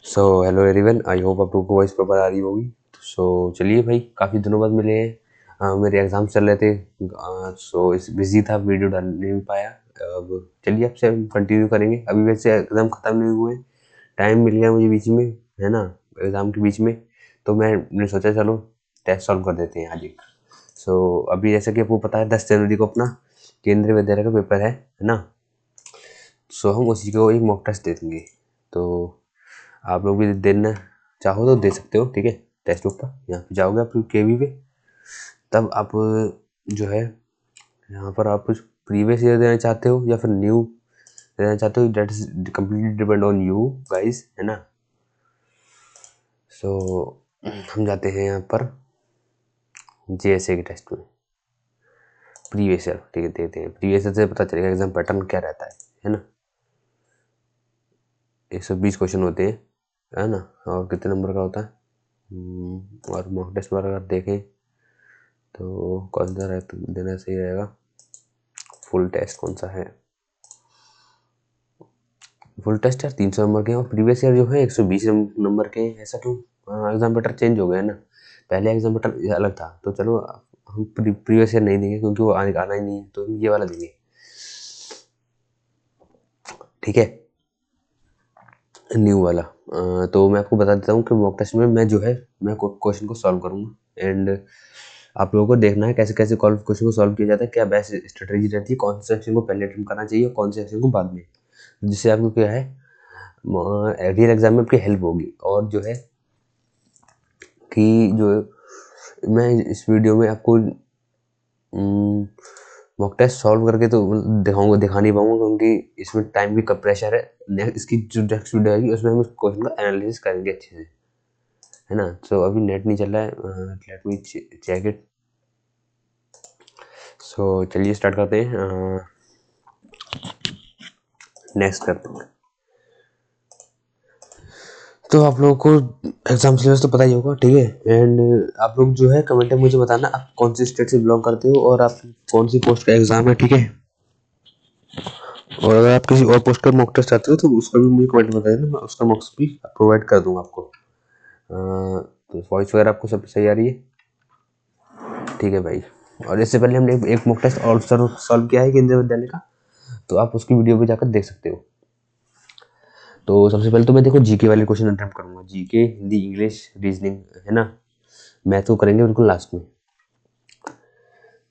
So hello everyone, I hope आप लोगों को वॉइस प्रॉपर आ रही होगी। सो चलिए भाई, काफ़ी दिनों बाद मिले हैं। मेरे एग्ज़ाम चल रहे थे, सो इस बिज़ी था, वीडियो डाल नहीं पाया। अब चलिए आपसे कंटिन्यू करेंगे। अभी वैसे एग्ज़ाम ख़त्म नहीं हुए, टाइम मिल गया मुझे बीच में, है ना, एग्ज़ाम के बीच में। तो मैंने सोचा चलो टेस्ट सॉल्व कर देते हैं आज एक। सो अभी जैसे कि आपको पता है 10 जनवरी को अपना केंद्रीय विद्यालय का पेपर है ना। सो हम उसी को एक मॉक टेस्ट दे देंगे। तो आप लोग भी देना चाहो तो दे सकते हो, ठीक है। टेक्स्ट बुक पर यहाँ पे जाओगे आप केवी पे, तब आप जो है यहाँ पर आप कुछ प्रीवियस ईयर देना चाहते हो या फिर न्यू देना चाहते हो, that is completely depend on you guys, है ना। सो हम जाते हैं यहाँ पर जेएसए के टेस्ट में, प्रीवियस ईयर, ठीक है, देते हैं। प्रीवियस ईयर से पता चलेगा एग्जाम पैटर्न क्या रहता है ना। 120 क्वेश्चन होते हैं, है ना, और कितने नंबर का होता है। और मॉक टेस्ट पर अगर देखें तो कौन सा देना सही रहेगा। फुल टेस्ट कौन सा है, फुल टेस्ट यार 300 नंबर के हैं, और प्रीवियस ईयर जो है 120 नंबर के हैं। ऐसा क्यों? एग्जाम पैटर्न चेंज हो गया है ना। पहले एग्जाम पैटर्न अलग था, तो चलो हम प्रीवियस ईयर नहीं देंगे क्योंकि वो आना ही नहीं है, तो हम ये वाला देंगे, ठीक है, न्यू वाला। तो मैं आपको बता देता हूँ कि मॉक टेस्ट में मैं जो है मैं क्वेश्चन को सॉल्व करूँगा, एंड आप लोगों को देखना है कैसे कैसे क्वेश्चन को सॉल्व किया जाता है, क्या बेस्ट स्ट्रेटेजी रहती है, कौन से सेक्शन को पहले अटेम्प्ट करना चाहिए और कौन से सेक्शन को बाद में, जिससे आपको क्या है रियल एग्जाम में आपकी हेल्प होगी। और जो है कि जो मैं इस वीडियो में आपको मॉक टेस्ट सॉल्व करके तो दिखा नहीं पाऊंगा क्योंकि इसमें टाइम की कम प्रेशर है। इसकी जो नेक्स्ट वीडियो आएगी उसमें हम उस क्वेश्चन का एनालिसिस करेंगे अच्छे से, है ना। सो अभी नेट नहीं चल रहा है, लेट मी चेक इट। सो चलिए स्टार्ट करते हैं, नेक्स्ट करते हैं। तो आप लोगों को एग्जाम सिलेबस तो पता ही होगा, ठीक है। एंड आप लोग जो है कमेंट में मुझे बताना आप कौन सी स्टेट से बिलोंग करते हो और आप कौन सी पोस्ट का एग्जाम है, ठीक है। और अगर आप किसी और पोस्ट का मॉक टेस्ट चाहते हो तो उसका भी मुझे कमेंट में बता देना, मैं उसका मॉक्स भी प्रोवाइड कर दूंगा आपको। तो वॉइस वगैरह आपको सब सही आ रही है, ठीक है भाई। और इससे पहले हमने एक मॉक टेस्ट और सॉल्व किया है केंद्रीय विद्यालय का, तो आप उसकी वीडियो भी जाकर देख सकते हो। तो सबसे पहले तो मैं देखो जीके वाले क्वेश्चन अटेम्प्ट करूंगा, जीके, हिंदी, इंग्लिश, रीजनिंग, है ना। मैथ तो करेंगे बिल्कुल लास्ट में।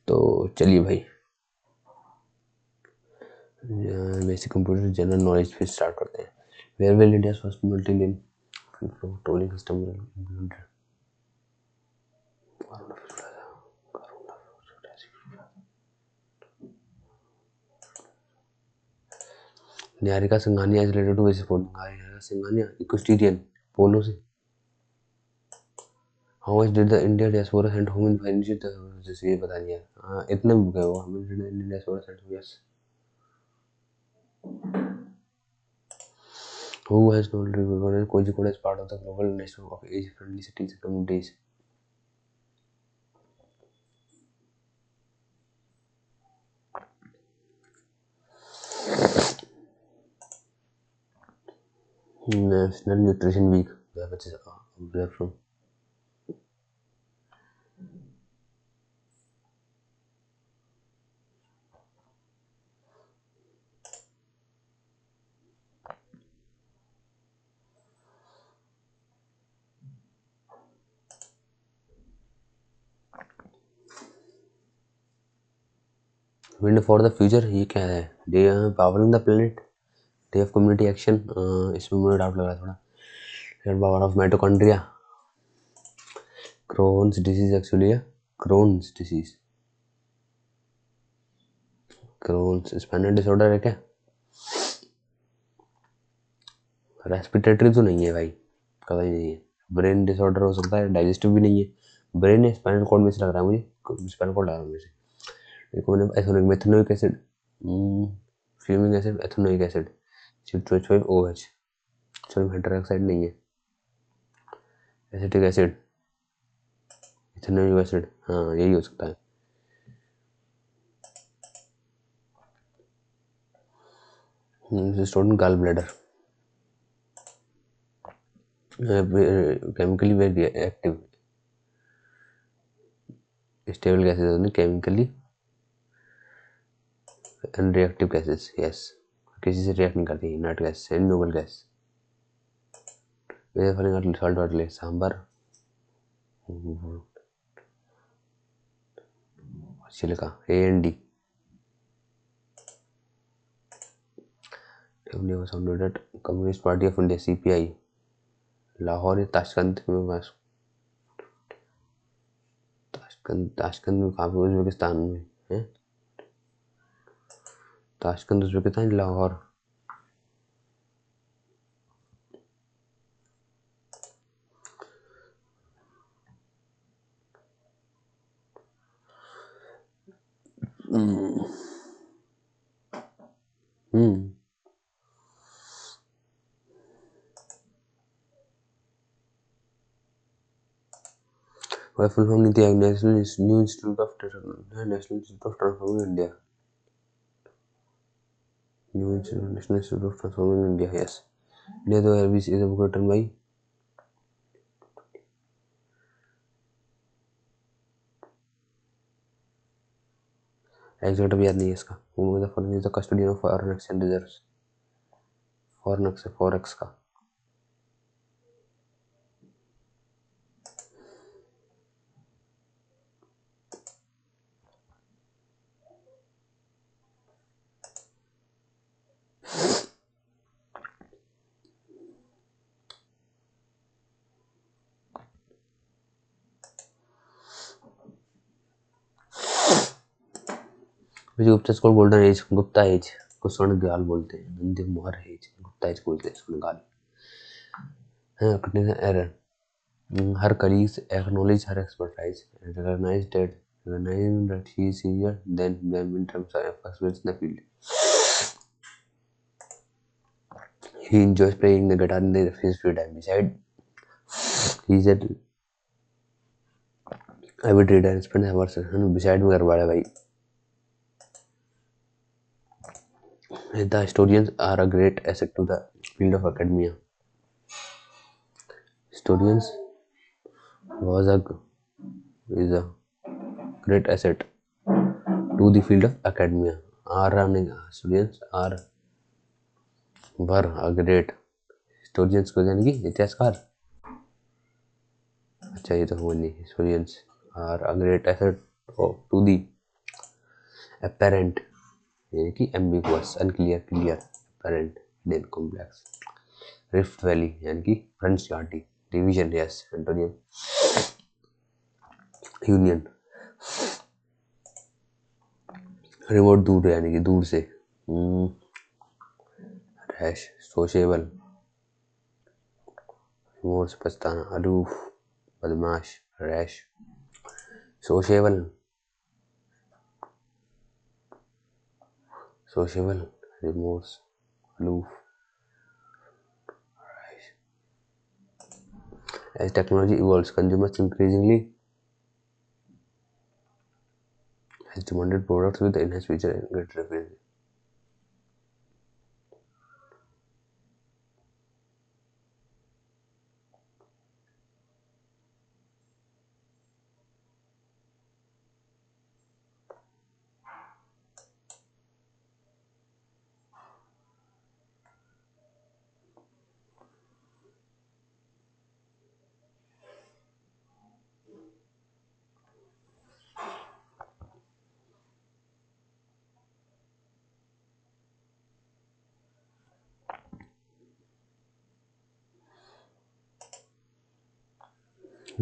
तो चलिए भाई, बेसिक कंप्यूटर जनरल नॉलेज फिर स्टार्ट करते हैं। Where will India first multi lane tolling system Niharika Singhania is related to which sport? Niharika Singhania equestrian, polo से। How much did the India diaspora send home in financial, जैसे ये बता दिया। हाँ इतने गए हो, हमें Indian diaspora send, yes. Who has not recognized Kozhikode as part of the global network of age-friendly cities and communities? National Nutrition Week, which is observed from Wind for the Future। ये क्या है? Day Powering the Planet, Day of Community Action। इसमें मुझे doubt लग रहा है थोड़ा। Power of Mitochondria, Crohn's disease actually है, Crohn's disease, Crohn's spinal disorder है क्या? रेस्पिरेटरी तो नहीं है भाई, पता ही नहीं है। ब्रेन डिसऑर्डर हो सकता है, डाइजेस्टिव भी नहीं है। ब्रेन है, स्पाइनल कॉर्ड में से लग रहा है मुझे, स्पाइनल कॉर्ड लग रहा है मुझे। देखो मैंने ethanoic methanoic acid, formic acid, ethanoic acid, C2H5OH, sodium hydroxide नहीं है। एसिटिक एसिड, इथेनोइक एसिड, हाँ यही हो सकता है। Stone gall bladder. chemically very active. Stable gases only chemically unreactive gases. Yes, किसी से रिएक्ट नहीं करती. नट गैस एंड नोबल गैस. मेरे फॉलोइंग सॉल्ट वाटर ले Sambhar silica AND communist party of India CPI Lahore या ताशकंद में बस. ताशकंद में काफी उज्बेकिस्तान में है. Tashkent Uzbekistan Lahore. वह फुल फॉर्म नहीं थी. National new institute of transforming India. New national institute of transforming India. Yes. India तो service is book written by. Exact भी याद नहीं है इसका. वो मतलब following is the custodian of foreign exchange reserves. Forex का. गुप्ता को गोल्डन एज. गुप्ता एज को स्वर्णकाल बोलते हैं. नंदी मोहर एज. गुप्ता एज बोलते हैं स्वर्णकाल. Error. Her colleagues acknowledge her expertise and recognize that she is senior than them in terms of experience in the field. He enjoys playing the guitar in his free time. He is an avid reader and spends hours beside me. भाई. The historians are a great asset to the field of academia. Historians is a great asset to the field of academia. Students were a great. historians को यानी कि इतिहासकार. अच्छा ये तो हुआ नहीं. historians are a great asset to the apparent यानी कि ambiguous, unclear, clear, apparent, then complex. Rift Valley यानी कि फ्रेंच घाटी. Division. Yes. Antonym. Union. Remote दूर यानी कि दूर से. रैश. सोशेबल. रिमोट से पछताना. अलूफ. बदमाश. Rash. Sociable. Remote. Aloof. As technology evolves, consumers increasingly has demanded products with enhanced features and greater efficiency.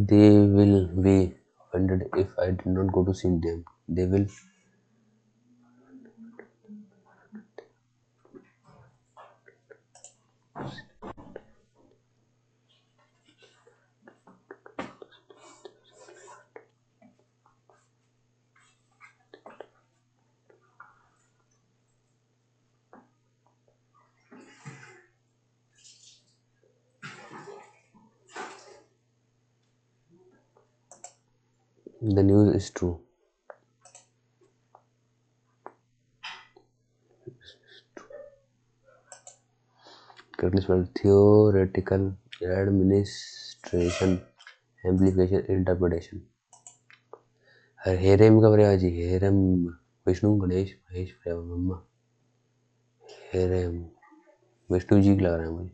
They will be offended if I did not go to see them. They will. The news is true. Theoretical administration amplification interpretation. Heramb का पर्याय जी, हेरम विष्णु गणेश महेश ब्रह्मा। हेरेम विष्णु जी लग रहा है मुझे।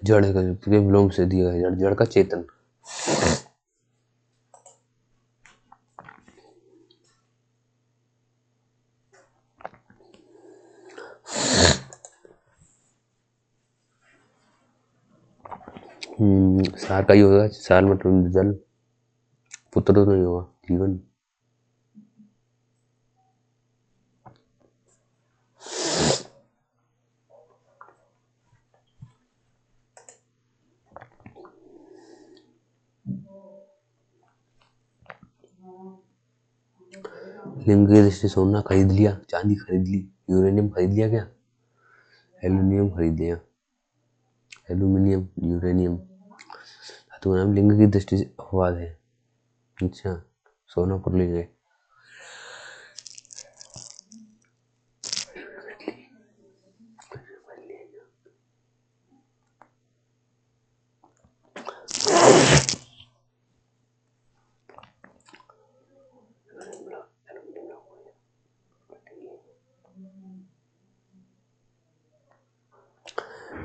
जड़ का विलोम से दिया है, जड़ का चेतन। सार का ही होगा, साल मतलब जल, पुत्र तो नहीं होगा, जीवन। लिंग की दृष्टि से सोना खरीद लिया, चांदी खरीद ली, यूरेनियम खरीद लिया, क्या एल्यूमिनियम खरीद लिया, एल्यूमिनियम यूरेनियम धातु का नाम लिंग की दृष्टि से अपवाद है। अच्छा, सोना कर लेंगे।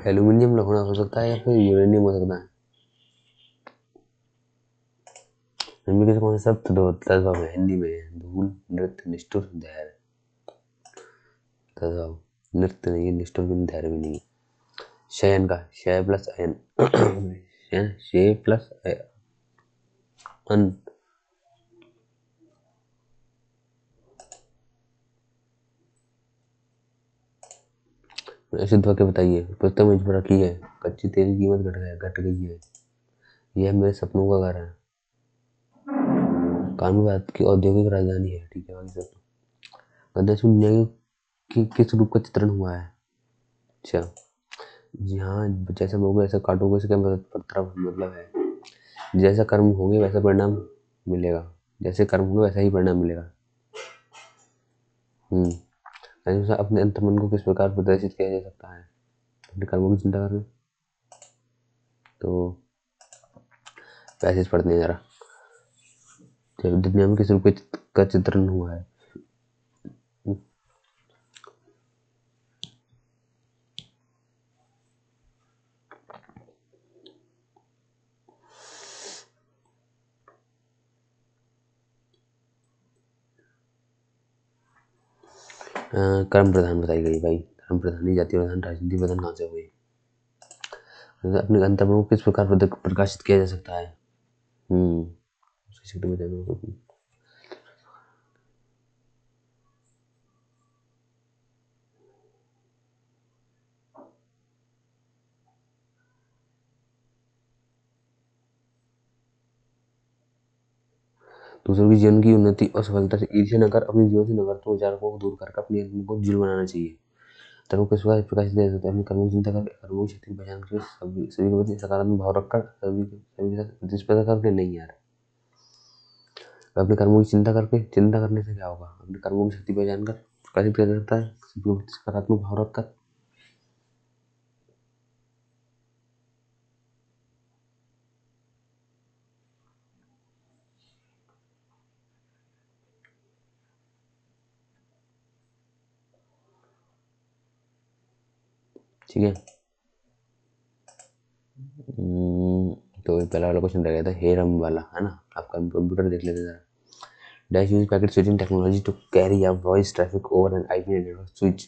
एल्यूमिनियम लखना हो सकता है या फिर यूरेनियम हो सकता है। हिंदी के कौन सा तद्भव है हिंदी में? धूल, नृत्य, निष्ठुर, धैर्य। तद्भव नृत्य नहीं है, निष्ठुर भी धैर्य भी नहीं है। शयन का शय प्लस अयन, शय प्लस अन। ऐसे वाक्य बताइए। पुस्तक मेज पर रखी है, कच्चे तेल की कीमत घट गई है, यह मेरे सपनों का घर है, कानून भारत की औद्योगिक राजधानी है। ठीक है, बाकी सब गद्दार दुनिया की किस रूप का चित्रण हुआ है? अच्छा जी हाँ, जैसा बोगे ऐसा काटोगे, इसका मतलब है जैसा कर्म होंगे वैसा परिणाम मिलेगा, जैसे कर्म होंगे वैसा ही परिणाम मिलेगा। अपने अंतर्मन को किस प्रकार प्रदर्शित किया जा सकता है? अपने कर्मों की चिंता करके। तो पैसेज पढ़ते हैं जरा। दुनिया में किस रूप का चित्रण हुआ है? कर्म प्रधान बताई गई भाई। कर्म प्रधान, जाति प्रधान, राजनीति प्रधान कहाँ से हुई? अपने अंतर्मन को किस प्रकार प्रकाशित किया जा सकता है? दूसरों के जीवन की उन्नति और सफलता से ईर्ष्या न कर, अपने जीवन से नकारात्मक विचारों को दूर कर अपने आत्मा को जिल बनाना चाहिए। कर्मों किस प्रकार प्रकाशित किया जा सकता है? अपने कर्मों की चिंता कर, कर्मों की शक्ति की पहचान कर, सभी के प्रति सकारात्मक भाव रखकर, सभी के साथ प्रतिस्पर्धा करके नहीं यार। अपने कर्मों की चिंता करने से क्या होगा? अपने कर्मों की शक्ति पहचान कर प्रकाशित किया जा सकता है, सभी के प्रति सकारात्मक भाव रखकर। ठीक है, तो पहला वाला क्वेश्चन रह गया था हेरम वाला, है ना? आप कंप्यूटर देख लेते जरा। Dash use packet switching technology to carry out voice traffic over an IP network switch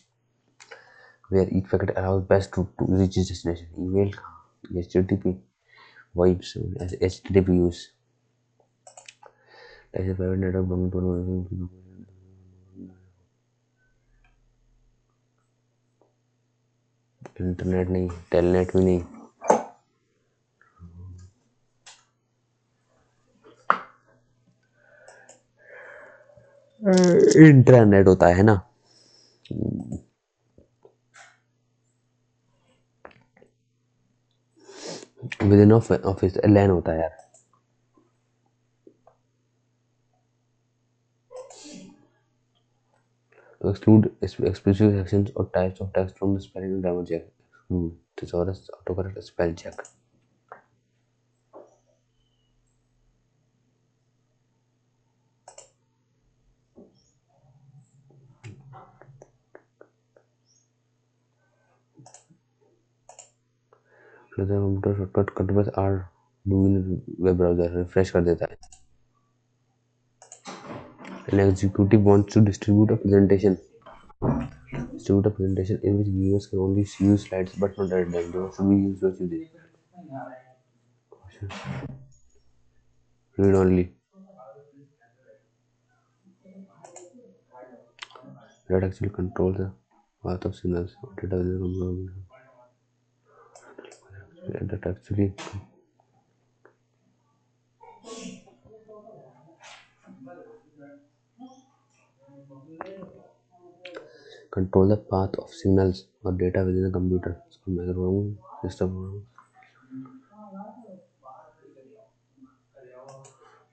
where each packet allows best to reach its destination. Email, HTTP, VoIP, HTTP use. Dash is private network belonging to internet नहीं, telnet भी नहीं, internet होता है ना। With in office लैन होता है यार। To exclude explicit sections or types of text from the spelling and grammar check. Exclude thesaurus, autocorrect, spell check. Computer shortcut control R doing web browser refresh कर देता है. An executive wants to distribute a presentation in which viewers can only use slides but not edit them. What should we use? What should we read only? That actually controls the path of signals. That actually control the path of signals or data within the computer. So microprogramming system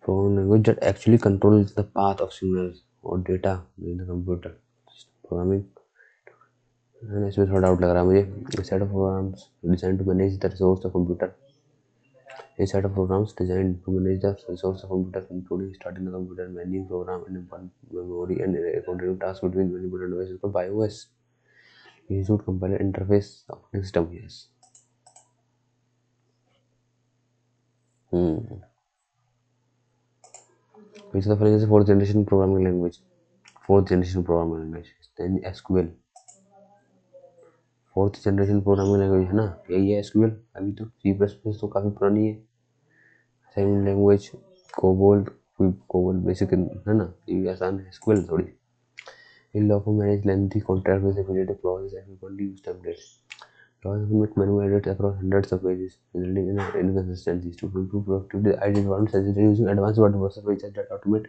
programming language that actually controls the path of signals or data within the computer. Programming. And इसमें थोड़ा doubt लग रहा है मुझे. A set of programs designed to manage the resource of computer. A set of programs designed to manage the resource of computer, including starting the computer, managing program in one memory, and coordinating tasks between multiple devices. So BIOS. Execute compiler interface operating system. Yes. Which of the following is a fourth generation programming language? Then SQL. Fourth generation programming language है ना, यही है SQL. अभी तो C++ तो काफ़ी पुरानी है. सेकंड लैंग्वेज कोबोल बेसिक है ना, ये आसान है. SQL थोड़ी. इन लॉ को manage lengthy contract with repetitive clauses and frequently used templates. Laws make manual edits across hundreds of pages, resulting in inconsistencies. To improve productivity, I did one suggested using advanced word processor features that automate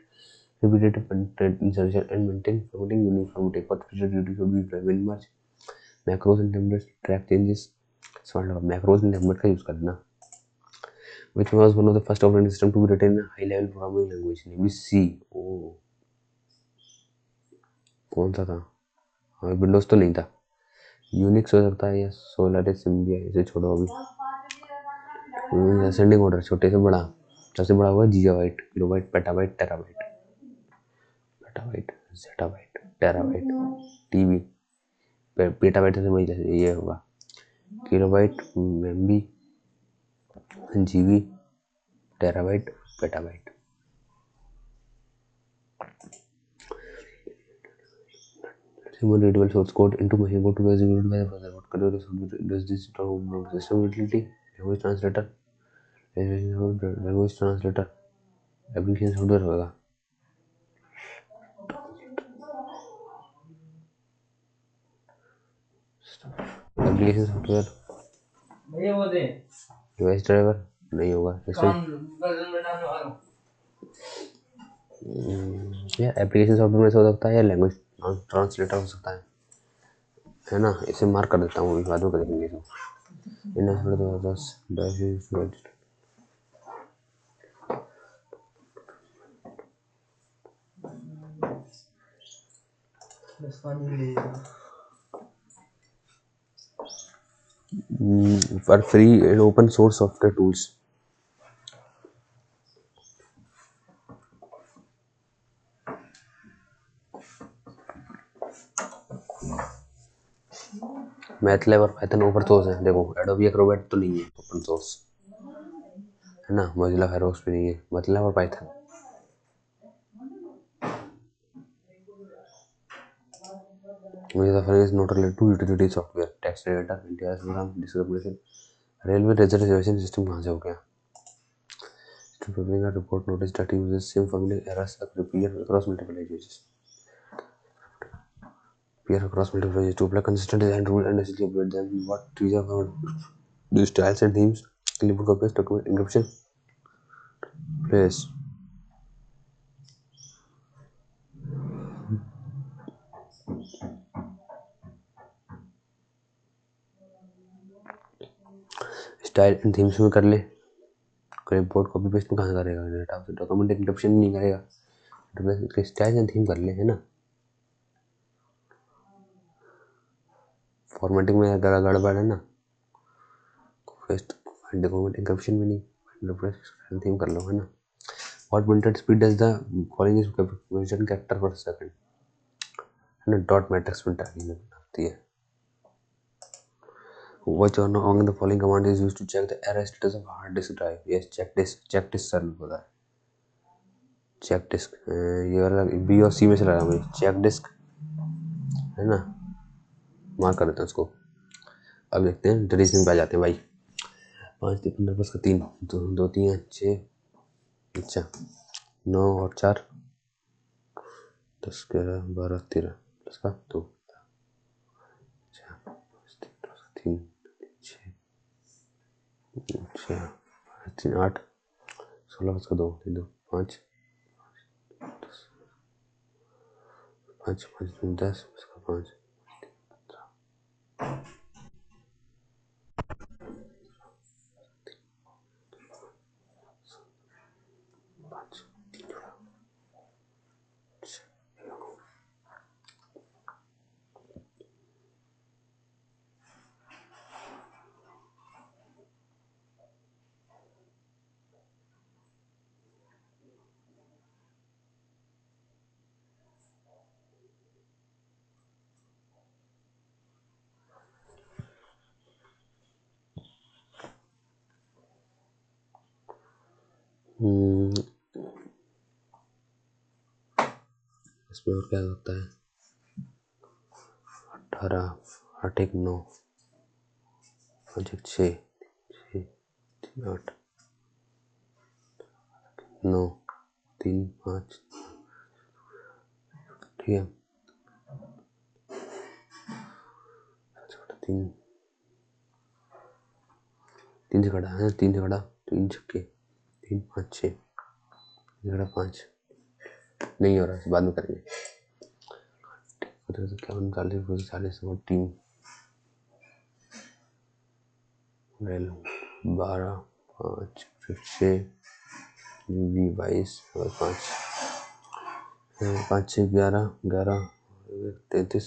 repetitive content insertion and maintain formatting uniformity. What feature duty should be deployed? Minimize macros and templates to track changes. Smart लगा, macros and templates का use करना. Which was one of the first operating system to be written in a high-level programming language, namely C. Oh, कौन सा था? हाँ, Windows तो नहीं था. यूनिक्स हो सकता है या सोलारिस सिम्बिया. इसे छोड़ो अभी. असेंडिंग ऑर्डर छोटे से बड़ा. सबसे बड़ा हुआ gigabyte, kilobyte, petabyte, terabyte. Petabyte, zettabyte, terabyte, TB. Petabyte से समझ लीजिए ये होगा. Kilobyte, MB, GB, terabyte, petabyte. Simple readable source code into machine code to be executed by the browser. What category does this term? System utility, language translator, application software होगा. Application software, device driver नहीं होगा. या application software में से हो सकता है या लैंग्वेज ट्रांसलेटर हो सकता है ना. इसे मार्क कर देता हूँ, बाद में करेंगे इसको. For free and open source software tools. मैथलैब और पाइथन ओपन सोर्स है. देखो एडोबी एक्रोबैट तो नहीं है ओपन सोर्स है ना. मोजिला फायरफॉक्स भी नहीं है. मैथलैब और Python. Mozilla Firefox is not related to utility software. Text editor, NTRS program, discrimination. Railway reservation system कहाँ से हो गया? Preparing a report notice that uses same family errors appear across multiple languages. To apply consistent design rule and necessarily update them. What these are called? The styles and themes. Clipboard copies, document encryption. Place. Style and themes में कर ले. Clipboard copy paste में कहाँ करेगा? Data से document encryption नहीं करेगा. Style and theme कर ले, है ना। फॉर्मेटिंग में अगर गड़बड़ है ना, इंक्रिप्शन भी नहीं, थीम कर लो, है ना। What printed speed does the calling is version character per second, है ना। डॉट मैट्रिक्स प्रिंट आती है। Which one among the following command is used to check the error status of hard disk drive? Yes, check disk sir होता है, check disk। ये वाला B और सी में से लगा भाई, check disk, है ना। मार्क कर देते हैं उसको। अब देखते हैं ट्रेडिशनल पे आ जाते हैं भाई। 5 3 15 प्लस का 3, 2 3 6, अच्छा 9 और 4 10 11 12 13 प्लस का 2, 3 6 6 3 8 16 प्लस का 2 3 2 5 5 5 10 प्लस का 5 इसमें और क्या होता है। 18 8 1 9 5 1 6 6 3 8 9 3 5, ठीक है। 3 3 से कटा है, 3 से कटा, 3 छक्के 3 5 6, 5 नहीं हो रहा है, बाद में करेंगे। 40 40 टीम 12 5 6 22 और 5 5 6 11 11 33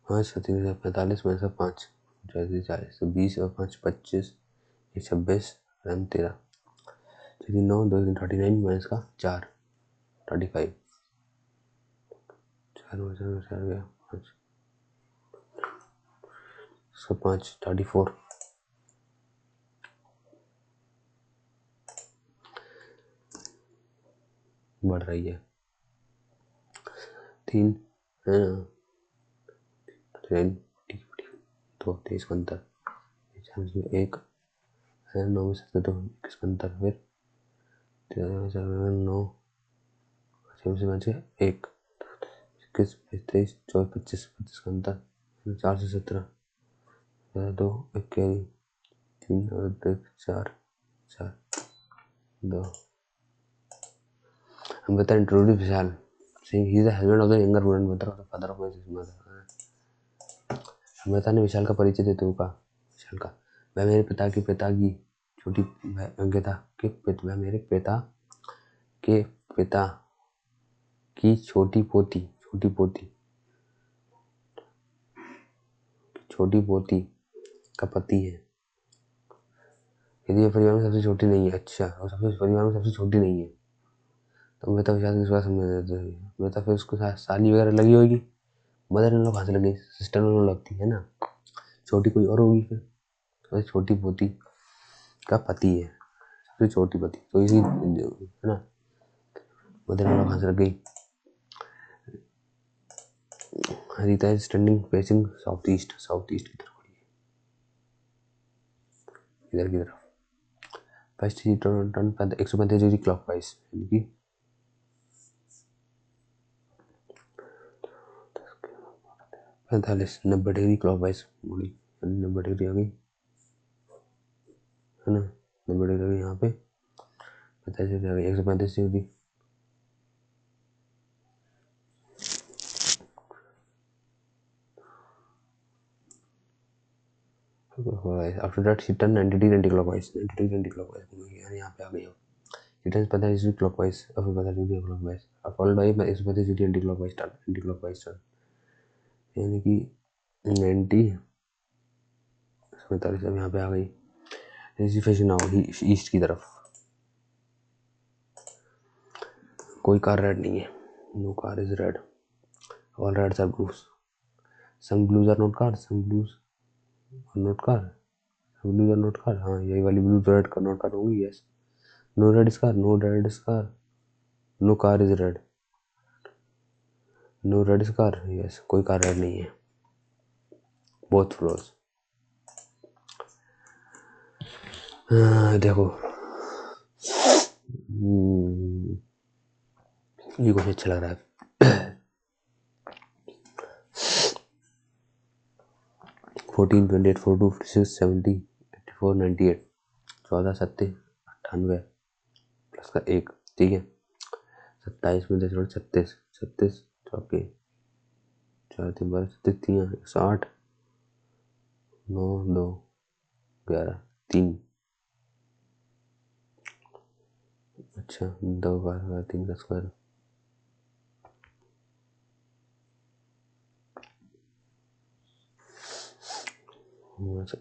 5 3 45 में से 5 40 20 और 5 25 26 13 9 2 39 माइनस का 4 35 4 गया 5 इसका 5 34 बढ़ रही है 3 है ना, 2 23 का अंतर, 1 है 9 में से 2 21 का अंतर, फिर 9 6 में से 1 21 23 24 25 25 का अंतर, 4 से 17 2 1 कैरी 3 और 4 4 2। हम बता introduce Vishal Singh, he is the husband of the younger student mother of the father of my mother. Amrita ने विशाल का परिचय देते हुए कहा, विशाल का वह मेरे पिता की छोटी अंकिता के वह मेरे पिता के पिता की छोटी पोती का पति है। यदि वह परिवार में सबसे छोटी नहीं है, अच्छा, और परिवार में सबसे छोटी नहीं है, तो अमृता विशाल की इस बात समझ देते हैं। अमृता फिर उसको साली वगैरह लगी होगी, मदर इन लॉ कहाँ से लगी, सिस्टर इन लॉ लगती है ना, छोटी कोई और होगी फिर, तो छोटी पोती का पति है, सबसे छोटी पति, तो इसी है ना, मदर इन लॉ कहाँ से लग गई। Rita is standing facing south east की तरफ खड़ी है, इधर की तरफ। फर्स्ट टर्न 135 डिग्री क्लॉकवाइज, यानी 45 90 डिग्री क्लॉकवाइज मुड़ी, 90 डिग्री आ गई, है ना, 90 डिग्री यहाँ पे, 45 डिग्री आ गई, 135 degree. After that she turn 90 degree anti clockwise, 90 degree anti clockwise घूमेगी, यानी यहाँ पे आ गई। शी टर्न 45 डिग्री क्लॉकवाइज और फिर 45 डिग्री क्लॉकवाइज। फॉलोड बाई इसमें से सीधी एंटी क्लॉकवाइज टर्न यानी कि 90 45 अब यहाँ पे आ गई। इसी फैशन आओ ईस्ट की तरफ। कोई कार रेड नहीं है, no car is red, all reds are blues, some blues are not car, some blues are not car, some blues are not car. हाँ यही वाली ब्लू रेड का नॉट कार होंगी। Yes, no red is car, no red is car, no car is red, no red is car. Yes, कोई car red नहीं है, both floors. देखो ये कुछ अच्छा लग रहा है। 14, 28, 42, 56, 70, 84, 98, 14, 70, 98 प्लस का 1, ठीक है। 27 में 10 36, 36 चौके 4 3 12 36 3 108 9 2 11 3। अच्छा 2 12 3 का स्क्वायर,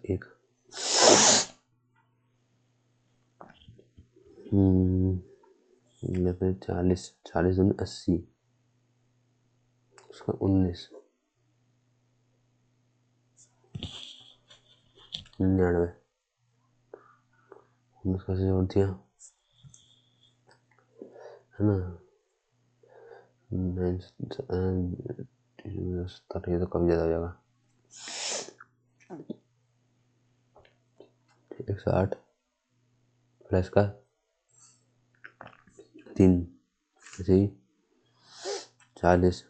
एक 40 40 80 उसका 19 99 उसका से जोड़ दिया है ना। 70 ये तो कम ज़्यादा हो जाएगा। 108 प्लस का 3 ऐसे ही 40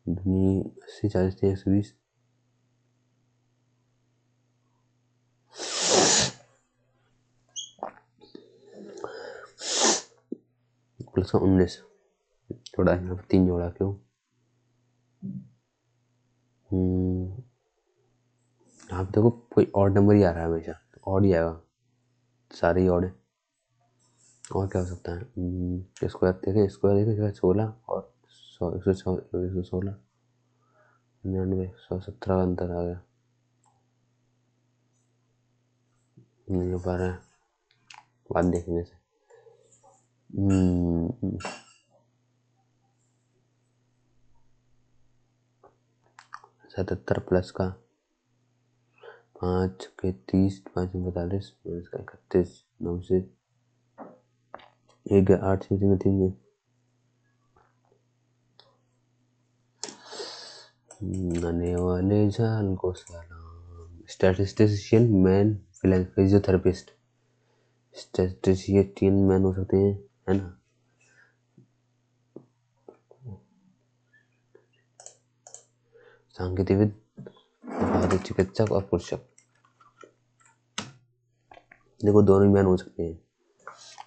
दूनी 80 40 3 120 प्लस का 19 जोड़ा, यहाँ पर 3 जोड़ा क्यों? यहाँ पे देखो कोई ऑड नंबर ही आ रहा है हमेशा, तो ऑड ही आएगा, सारे ही ऑड है। और क्या हो सकता है? स्क्वायर देखें, स्क्वायर देखें 16 और 100 116 99 117 का अंतर आ गया, नहीं हो पा रहा है बात देखने से। 77 प्लस का 5 के 30 5 में 42 माइनस का 31 9 से 1 8 से 3 में आने वाले जान को सलाम। Statistician man physiotherapist, statistician man हो सकते हैं, है ना। सांकेतिकविद, चिकित्सक और पुरुषक, देखो दोनों ही मैन हो सकते हैं।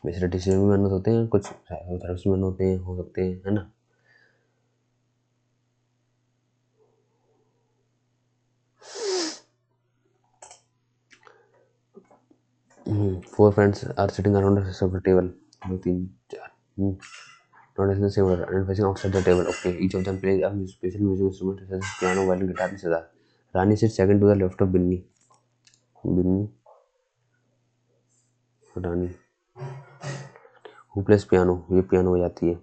स्टैटिस्टिशियन भी मैन हो सकते हैं, कुछ थेरेपिस्ट मैन होते हैं, हो सकते हैं, है ना। Four friends are sitting around a circle table. 2 3 4 not in the same order and facing outside the table. Okay, each of them plays a special musical instrument such as piano, violin, guitar, etc. Rani sits second to the left of Binni. Binni, Rani. Who plays piano? ये piano बजाती है।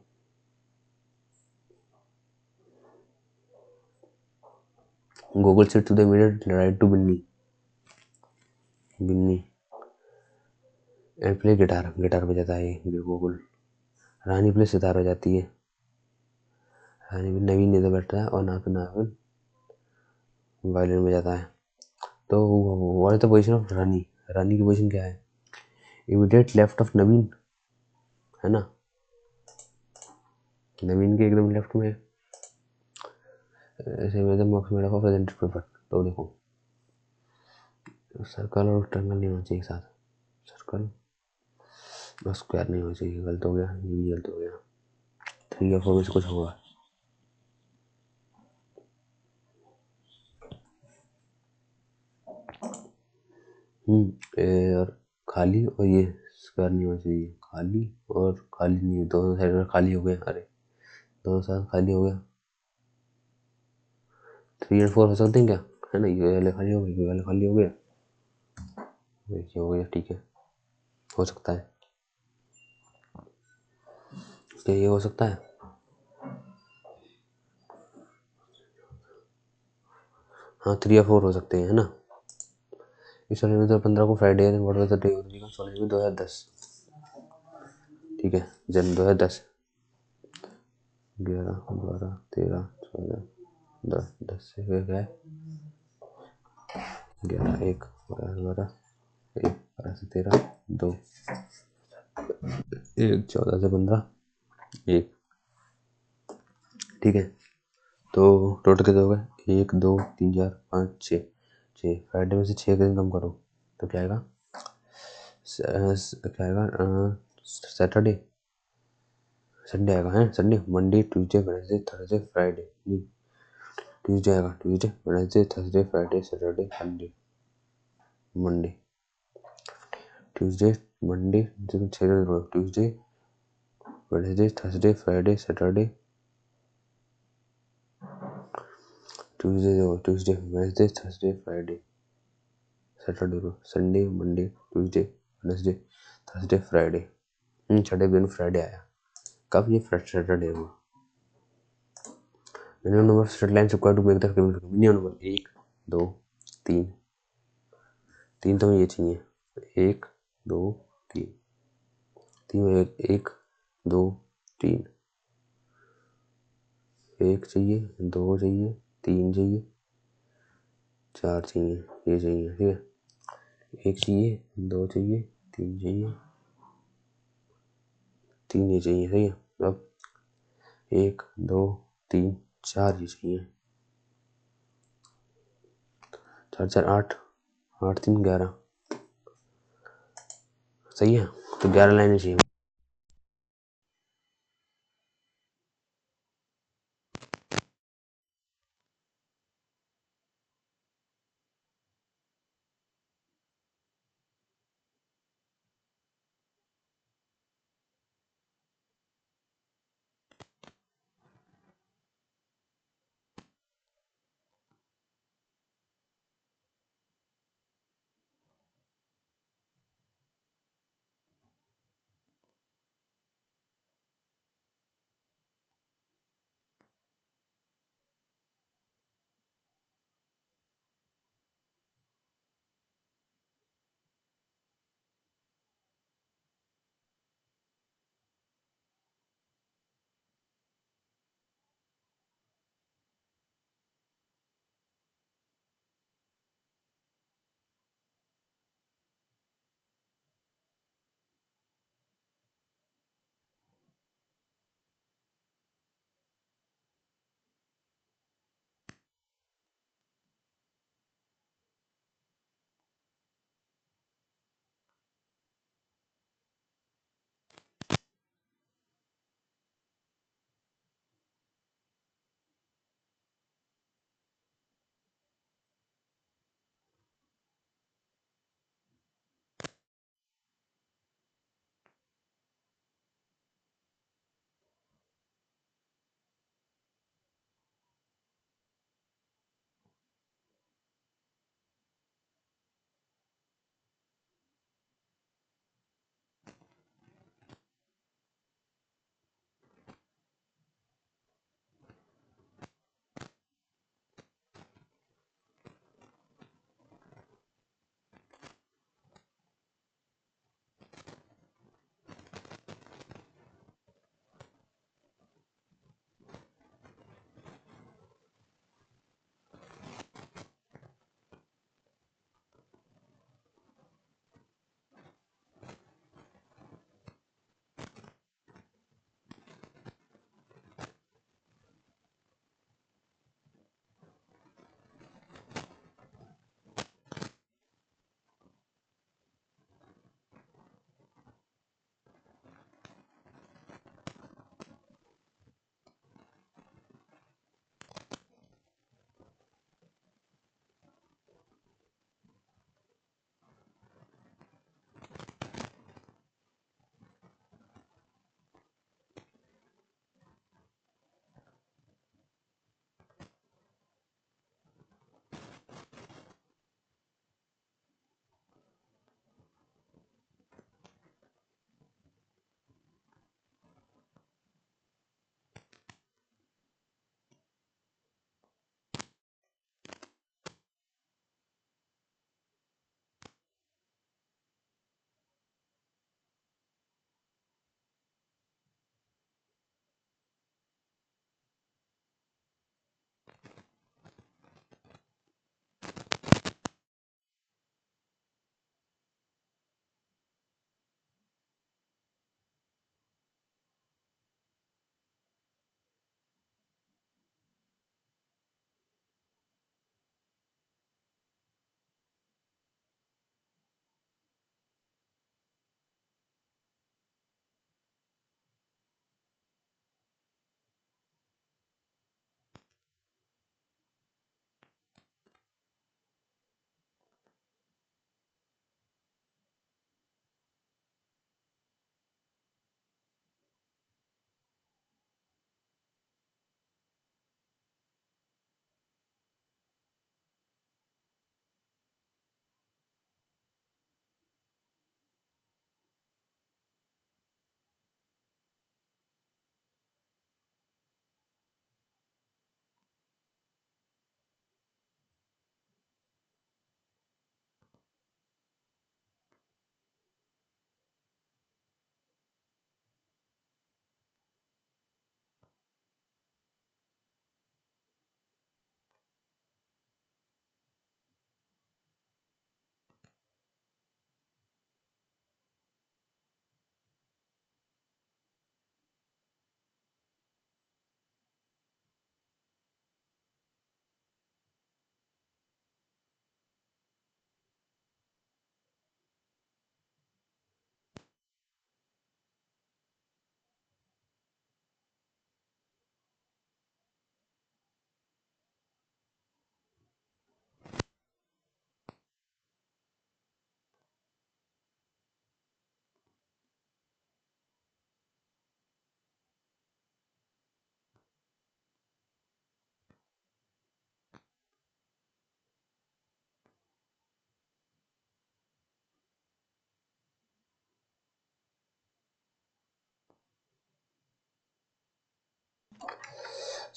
Gogol sits to the immediate right to Binni. Binni and play guitar. Guitar बजाता है ये गोकुल। रानी play sitar बजाती है। रानी भी नवीन इधर बैठा है और नाविन वायलिन बजाता है। तो what is the position of Rani? Rani की पोजीशन क्या है? इमीडिएट लेफ्ट ऑफ नवीन, है ना। नवीन के एकदम लेफ्ट में ऐसे में मॉक्स मेड ऑफ प्रेजेंटेड पेपर। तो देखो सर्कल और ट्रायंगल नहीं होना चाहिए साथ, सर्कल और स्क्वायर नहीं होना चाहिए, गलत हो गया, ये भी गलत हो गया। 3 और 4 में से कुछ होगा। और खाली और ये स्क्वायर नहीं होना चाहिए, खाली और खाली नहीं, दोनों साइड में खाली हो गए। अरे दोनों साइड खाली हो गया। 3 और 4 हो सकते हैं क्या, है ना, ये वाले खाली हो गए, ये वाले खाली हो गया, ये हो गया, ठीक है, हो सकता है, क्या ये हो सकता है, हाँ 3 या 4 हो सकते हैं, है ना। इस वाले में तो 15 को फ्राइडे है, what was the day of the week, sorry में 2010, ठीक है, जन 2010, 11 12 13 14 10, 10 से फिर गए 11 1 12 1 12 से 13 2 1 14 से 15 1, ठीक है। तो टोटल कितने हो गए, 1 2 3 4 5 6, 6 फ्राइडे में से 6 का दिन कम करो तो क्या आएगा, क्या आएगा, सैटरडे संडे आएगा, है Sunday, Monday Tuesday Wednesday Thursday Friday, नहीं ट्यूसडे आएगा, Tuesday Wednesday Thursday Friday Saturday Sunday Monday, Tuesday Monday, Tuesday Wednesday Thursday Friday Saturday, Tuesday Wednesday Thursday Friday Saturday को, Sunday Monday Tuesday Wednesday Thursday Friday, Saturday दिन Friday आया, कब ये Saturday हुआ। Minimum number of straight lines required to make the minimum number 1 2 3, 3 तो ये चाहिए, 1 2 3, 3 1 2 3, 1 चाहिए 2 चाहिए 3 चाहिए 4 चाहिए, ये चाहिए, ठीक है, 1 चाहिए 2 चाहिए 3 चाहिए 3 ये चाहिए, ठीक है। अब 1 2 3 4 ये चाहिए, 4 4 8, 8 3 11, सही है, तो 11 लाइनें चाहिए।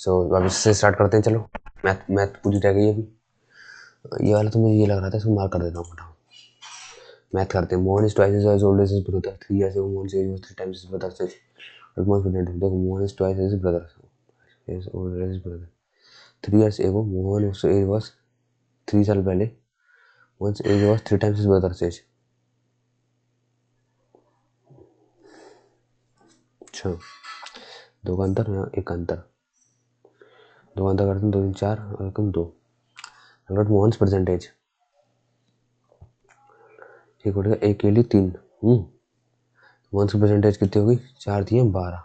सो वापस से स्टार्ट करते हैं। चलो मैथ मैथ पूरी रह गई अभी। ये वाला तो मुझे ये लग रहा था, इसको मार्क कर देता हूँ फटाफट। मैथ करते हैं। Mohan is twice as old as his brother. 3 years ago Mohan age was 3 times his brother's age. But Mohan present देखो, Mohan is twice as his brother as old as his brother. 3 years ago Mohan age was 3 साल पहले Mohan age was 3 times his brother's age. अच्छा, दो का अंतर, यहाँ एक का अंतर, दो अंतर करते हैं, 2 3 4 और कम 2। अगर मोहन्स परसेंटेज ठीक हो गया, एक के लिए 3। मोहन्स की परसेंटेज कितनी होगी? 4 दिए 12।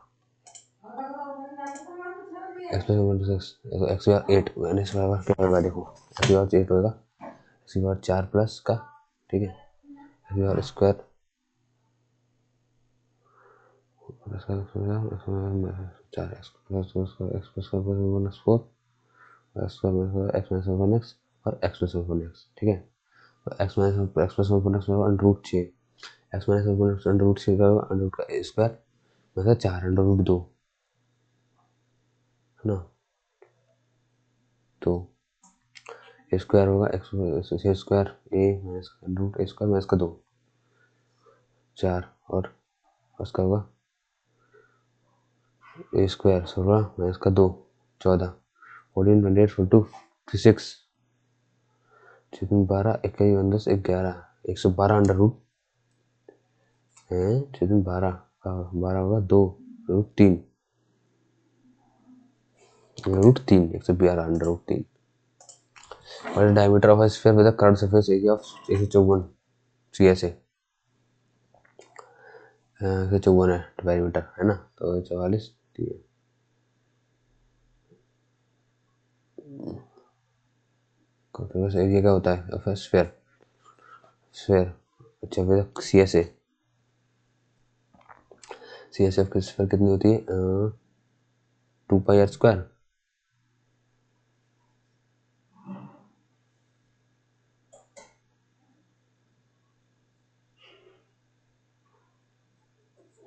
एक्स प्लस 1 एक्स बार 8 मैंने इस बार क्या होगा देखो, एक्स बार 8 होगा, एक्स बार 4 प्लस का, ठीक है, एक्स बार स्क्वायर चार X plus 4 X plus 4 X minus 1 X और एक्स प्लस 1 एक्स, ठीक है। तो X plus 1 X under root 6, X minus 1 X under root 6 का अंडर रूट का स्क्वायर मतलब 4 अंडर रूट 2 है ना। तो स्क्वायर होगा एक्स स्क्वायर ए माइनस अंडर रूट ए स्क्वायर माइनस का 2 4 और उसका होगा ए स्क्वायर 16 माइनस का 2 14 14 28 42 56 12 21 10 11 112 अंडर रूट है 12 का 12 होगा 2 रूट 3 112 अंडर रूट 3 और diameter of sphere with the curved surface area of 154 CSA 154 है डायमीटर है ना। तो 44 सरफेस एरिया क्या होता है ऑफ स्फीयर स्फीयर अच्छा विद CSA CSF की स्फीयर कितनी होती है 2 पाई आर स्क्वायर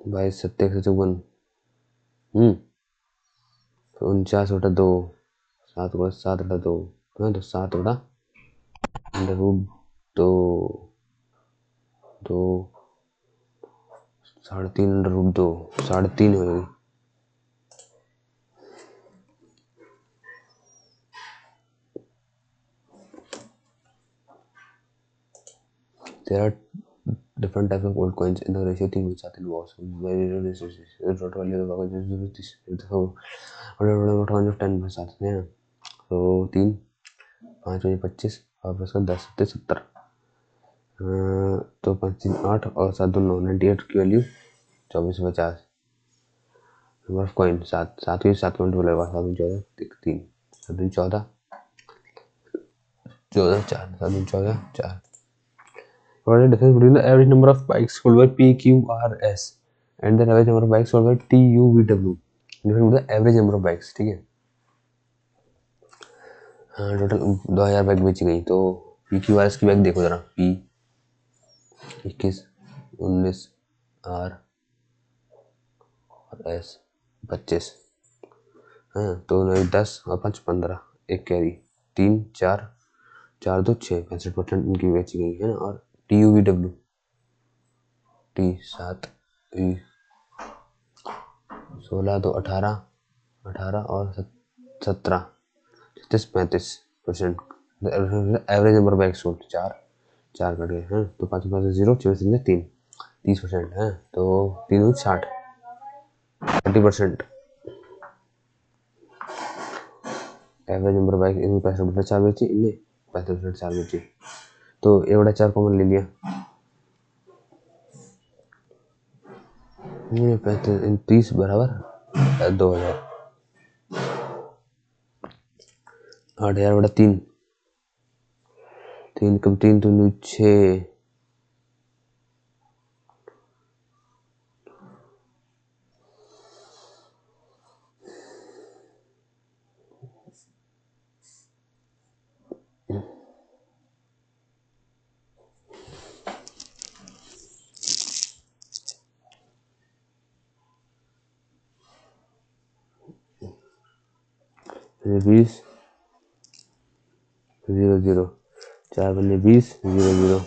बाई 7 तो 49 बटा 2 7 बटा 7 बटा 2 हाँ तो 7 बटा अंडर रूट 2 2 3.5 अंडर रूट 2 3.5 हो गई। There are different types of old coins in the ratio 3:7 was very total value of the coin is this total of 10 में साथ में तो 3 5 में 25 और प्लस का 10 से 70 तो 5 3 8 और 7 2 9 98 की वैल्यू 2450 नंबर ऑफ कॉइन 7 7 के 7 काउंट बोलेगा 7 में 14 3 7 में 14 14 4 7 में 14 4 What is the difference between the average number of bikes sold by PQRS and the average number of bikes sold by TUVW? Difference between the average number of bikes, ठीक है। हाँ total 2000 bike बेची गई तो PQRS की bike देखो जरा P 21 19 R और S 25 हाँ तो 10 और 5 15 एक कैरी 3 4 4 2 6 65% इनकी बेची गई है ना। और TUVW T 7 E 16 तो 18 18 और 17 35% average number bike sold 4 4 cut गए हैं तो 5 5 0 24 में 3 30% है तो 3 60 30% एवरेज नंबर बाइक इनमें 65% 4 बेची इनने 35% 4 बेची तो ए बड़ा 4 कॉमन ले लिया 30 बराबर 2000 8000 बटा 3 3 कम 3 तो 6 20 0 0, 4 बने 20 0 0,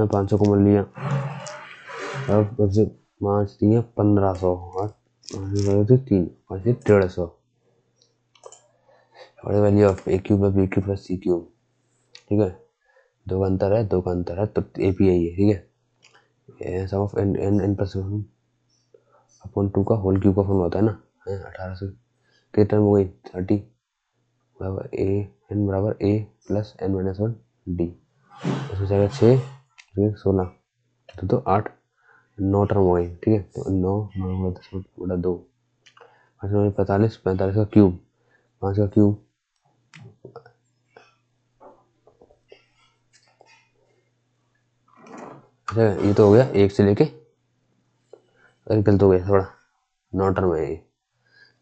500 को मिल लिया। अब से 5 दिया 1500 और 3 5 150। Value of A cube plus B cube plus C cube, ठीक है। दो का अंतर है तो ए पी आई है, ठीक है। Sum of n n n plus upon 2 का होल क्यूब का फॉर्म होता है ना, 18 से कितने टर्म हो गई 30 बराबर ए एन बराबर ए प्लस एन माइनस 1 डी, उसमें जाएगा 6 16 तो 8 9 टर्म हो गई, ठीक है। तो 9 10 बटा 2 5 45 45 का क्यूब 5 का क्यूब अच्छा ये तो हो गया 1 से लेके, अरे गलत हो गया थोड़ा, 9 टर्म है ये,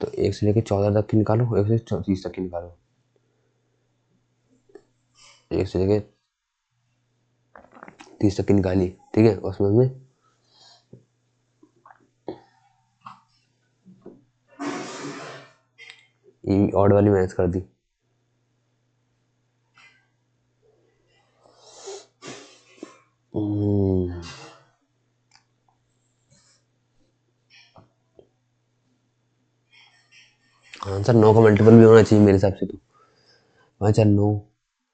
तो 1 से लेके 14 तक की निकालो, 1 से 30 तक की निकालो, 1 से लेके 30 तक की निकाली, ठीक है। उसमें हमें ऑड वाली मैच कर दी। आंसर 9 का मल्टीपल भी होना चाहिए मेरे हिसाब से तो। 5 4 9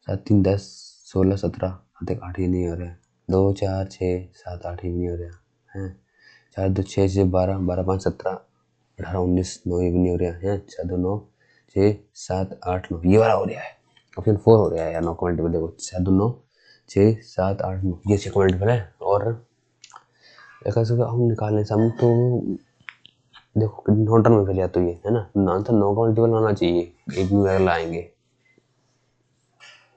7 3 10 16 17 तक 8 ही नहीं हो रहा है, 2 4 6 7 8 ही नहीं हो रहा है, 4 2 6 6 12 12 5 17 18 19 9 ये भी नहीं हो रहा है, 4 2 9 6 7 8 9 ये वाला हो रहा है, ऑप्शन 4 हो रहा है यार। 9 का मल्टीपल देखो 4 2 9 6 7 8 9 ये 6 का मल्टीपल है। और ऐसा हम निकालने से हम तो देखो नौ टर्म में फैल तो ये है ना, आंसर 9 का मल्टीपल आना चाहिए, एक भी अगर लाएंगे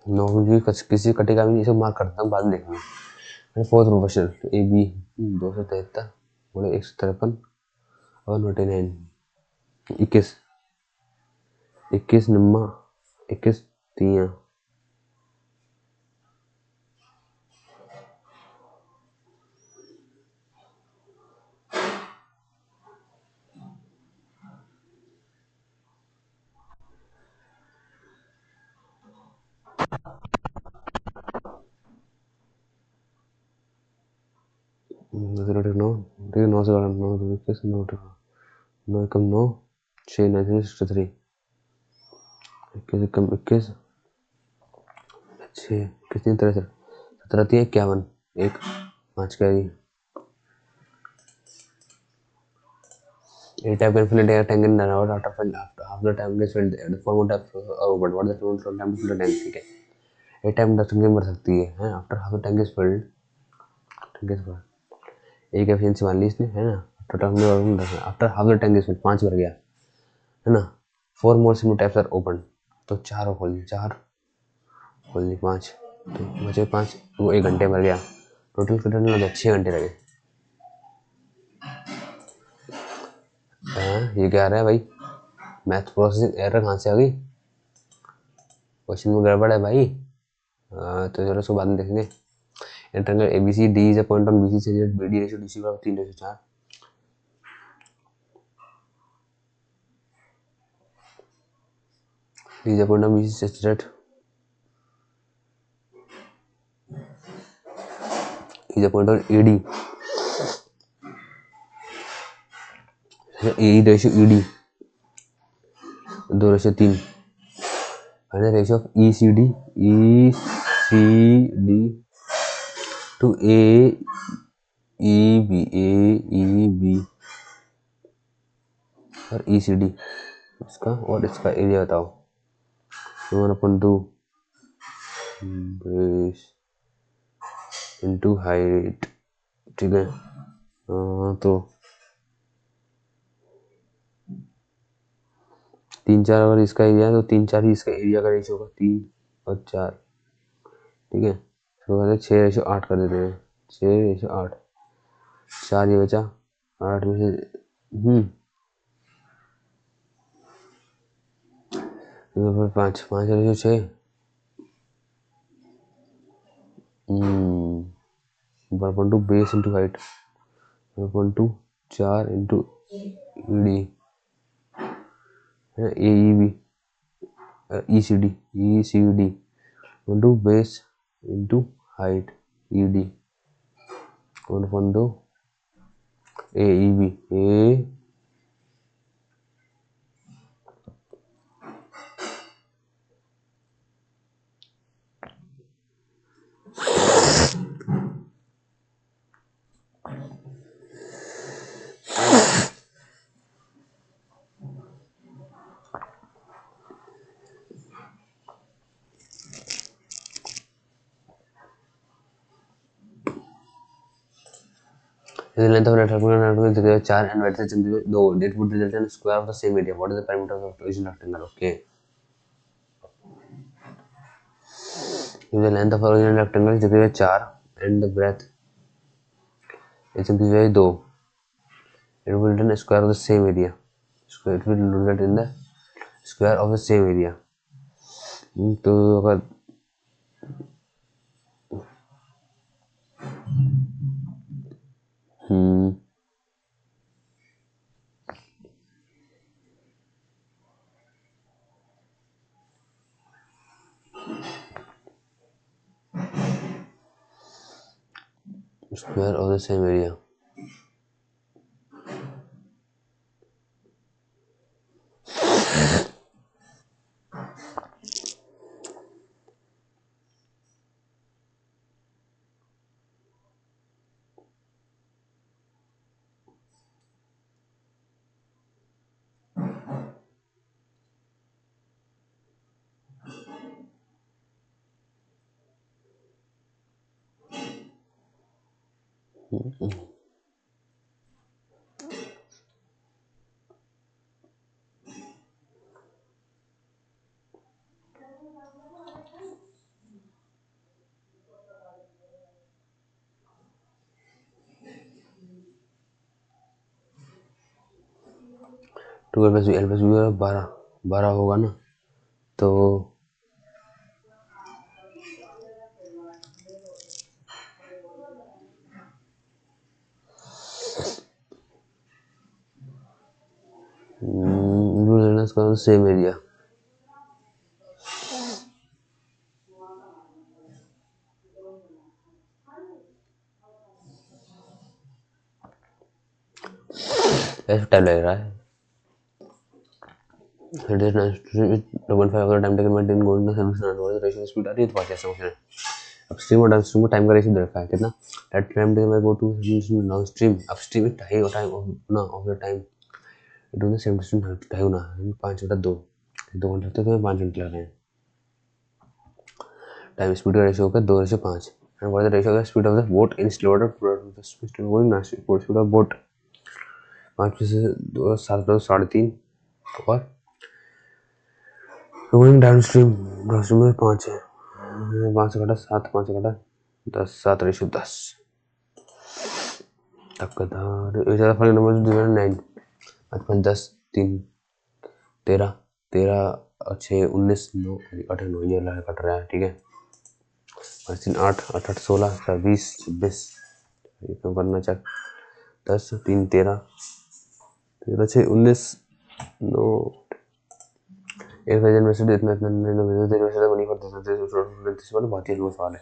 9 भी किसी कटेगा भी नहीं, इसे मार्क करता हूँ बाद में देखेंगे। फोर्थ प्रोपोर्शन ए बी 273 बोले 153 और 99 21 21 नम्मा 21 तिया नौ 9 से 9 21 9 9 कम 9 6 9 63 21 कम 21 6 कितनी 63 17 3 51 1 5 carry A type can fill a tank in around after half the tank is filled. The form of but what the total time to fill the tank, ठीक है। A type 10 टंकी भर सकती है after half the tank is filled, tank is filled। एक efficiency मान ली इसने है ना, टोटल में after half the tank is full 5 भर गया है ना, 4 मोर सिम टैप्स आर ओपन, तो 4 खोल दी 4 खोल दी 5 तो बचे 5, वो 1 घंटे भर गया, टोटल कितने लगे 6 घंटे लगे। ये क्या आ रहा है भाई, मैथ प्रोसेसिंग एरर कहाँ से आ गई, क्वेश्चन में गड़बड़ है भाई। तो चलो उसको बाद में देखेंगे। Triangle ABC D is a point on BC से बीडी रेशियो डीसी बराबर 3:4। D is a point on BC such is a point on AD, A ratio ED 2:3 है ratio of ECD to A E B और ECD इसका और इसका area बताओ, 1/2 base into height, ठीक है। तो 3 4 अगर इसका एरिया है तो 3 4 ही इसका एरिया का रेशियो होगा, 3 और 4, ठीक है। तो कहते हैं 6:8 कर देते हैं, 6:8 4 ये बचा 8 में से 5 5/6 1/2 base into height 1/2 4 into E D A E B E C D into base into height E D कौन कौन दो A E B A the length of rectangle is 4 and width is 2. It would result in a square of the same area. What is the perimeter of the rectangle? Okay. If the length of the original rectangle is 4 and the breadth is 2, it will result in a square of the same area. It will result in the square of the same area. तो अगर square of the same area. Two L plus B 12 होगा ना तो same area ऐसे time लग रहा है 1.5 time taken by 10 gold service ratio speed आ रही है तो कैसे समझ रहे हैं अपस्ट्रीम और डाउनस्ट्रीम को टाइम का रेशियो दे रखा है कितना that time taken by go to downstream upstream is time of the time it the same distance time ना 5/2 2 घंटे लगते तो 5 घंटे लग रहे हैं टाइम स्पीड का रेशियो होगा 2:5 and what is the ratio of the speed of the boat in slow water speed going ना स्पीड ऑफ बोट 5 से 7 3.5 और गोइंग डाउनस्ट्रीम में 5 है 5 से घटा 7 5 से घटा 10 7:10 तक ज़्यादा फर्क नंबर 9 5 10 3 13 13 6 19 9 8 9 ये लगा कट रहा है ठीक है 5 3 8 8 8 16 20 26 ये कम करना चेक 10 3 13 13 6 19 9 एक वजन में से इतना तेरे वैसे तो नहीं करते वाला बहुत ही अजीब सवाल है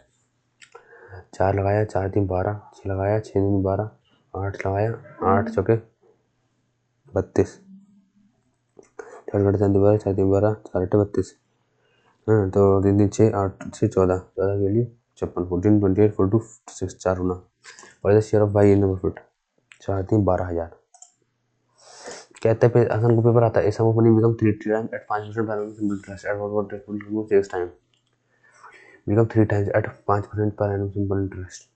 4 लगाया 4 3 12 6 लगाया 6 3 12 8 लगाया 8 चौके 32 4 घंटे 3 12 4 3 12 4 8 32 हाँ तो 3 3 6 8 6 14 14 के लिए 56 14 28 42 6 4 होना और इधर share of by number foot 4 3 12,000 कहते हैं आसान को पेपर आता है ऐसा money become 3 times at 5% per annum simple interest at what rate will remove 6 times become 3 times at 5% per annum simple interest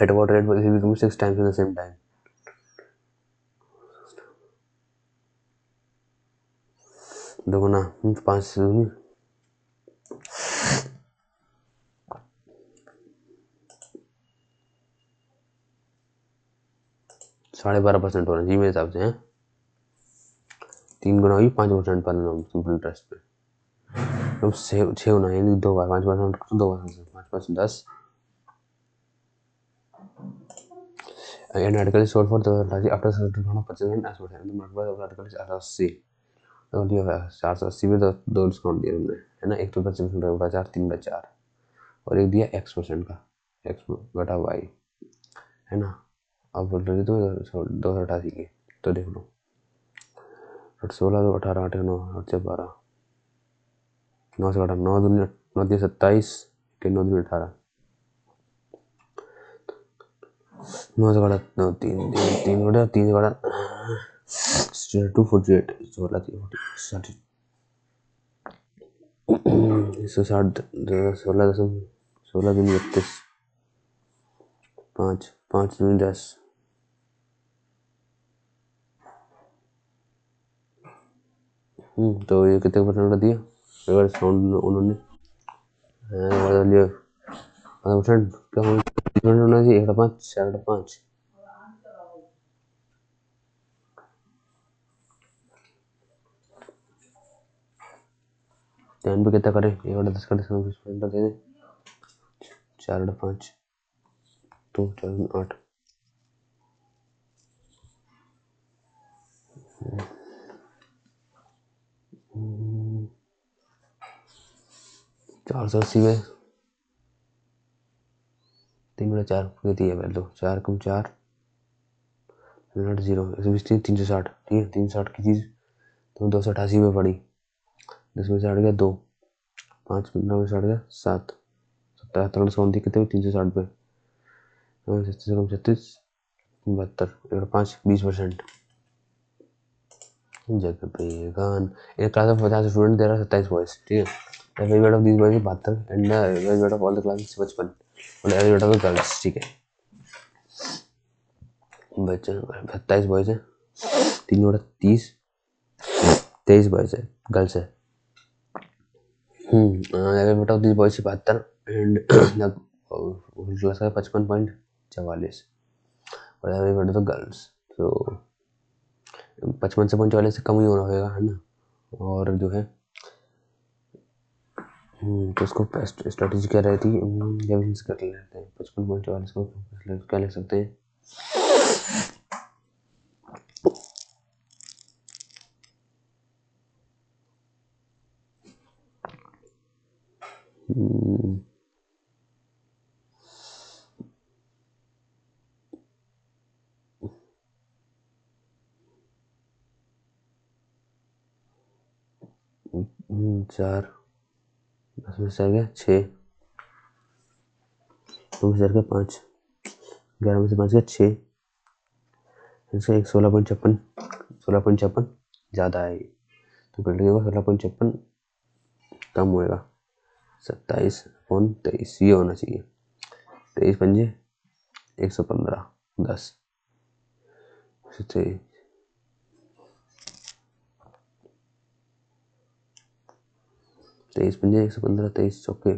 at what rate will it become 6 times in the same time देखो ना 5 से 12.5% होना जी मेरे हिसाब से है 3 गुना हुई 5% पर annum simple interest पे अब 6 होना है 2 बार 5% 2 बार 5 5 10 An article is sold for 2088 after purchasing as per the market article is 480 तो दिया हुआ है 480 में दो डिस्काउंट दिया हमने है ना, एक तो 25% का बचा 3/4 और एक दिया x% का x/y है ना। अब बोल रही तो 288 की तो देख लो 16 2 18 8 9 8 से 12 9 से 18 9 दूनी 9 दिया 27 के 9 दूनी 18 9 से 18 9 3 3 बड़ा 3 बड़ा 248 16 3 160 16 दूनी 32 5 5 दूनी 10 तो ये कितने परसेंट का दिया अगर डिस्काउंट उन्होंने 5% क्या होना चाहिए 1/5 4/5 ध्यान पे कितना करें 1/10 का डिस्काउंट 20% दे दें 4/5 तो 8 480 में 3/4 दिया पहले तो 4 कम 4 मिनट 0 120 360 ठीक है 360 की चीज़ तो 288 में पड़ी 10 में से हट गया 2 5 15 में से हट गया 7 77 डिस्काउंट दी कितने 360 पे 36 से कम 36 72 5 20% जगह पे गान एक क्लास में 50 स्टूडेंट दे रहा 27 बॉयज ठीक है average weight of these boys 72 and average weight of all the classes 55 और average weight of the girls ठीक है बच्चे 27 बॉयज है 3/30 23 बॉयज है गर्ल्स है average weight of these boys 72 and class का 55.44 और average weight of the girls तो 55 से 45 से कम ही होना होगा है ना। और जो है तो उसको स्ट्रेटेजी क्या रहती है कर लेते हैं 55.44 को क्या लिख सकते हैं 4 10 में से आ गया 6 2 में से आ गया 5 11 में से 5 गया 6 इसका एक 16.56 ज़्यादा है तो कट गया 16.56 कम होएगा 27/23 ये होना चाहिए 23 पंजे 115 10 23 पंजे 115 23 चौके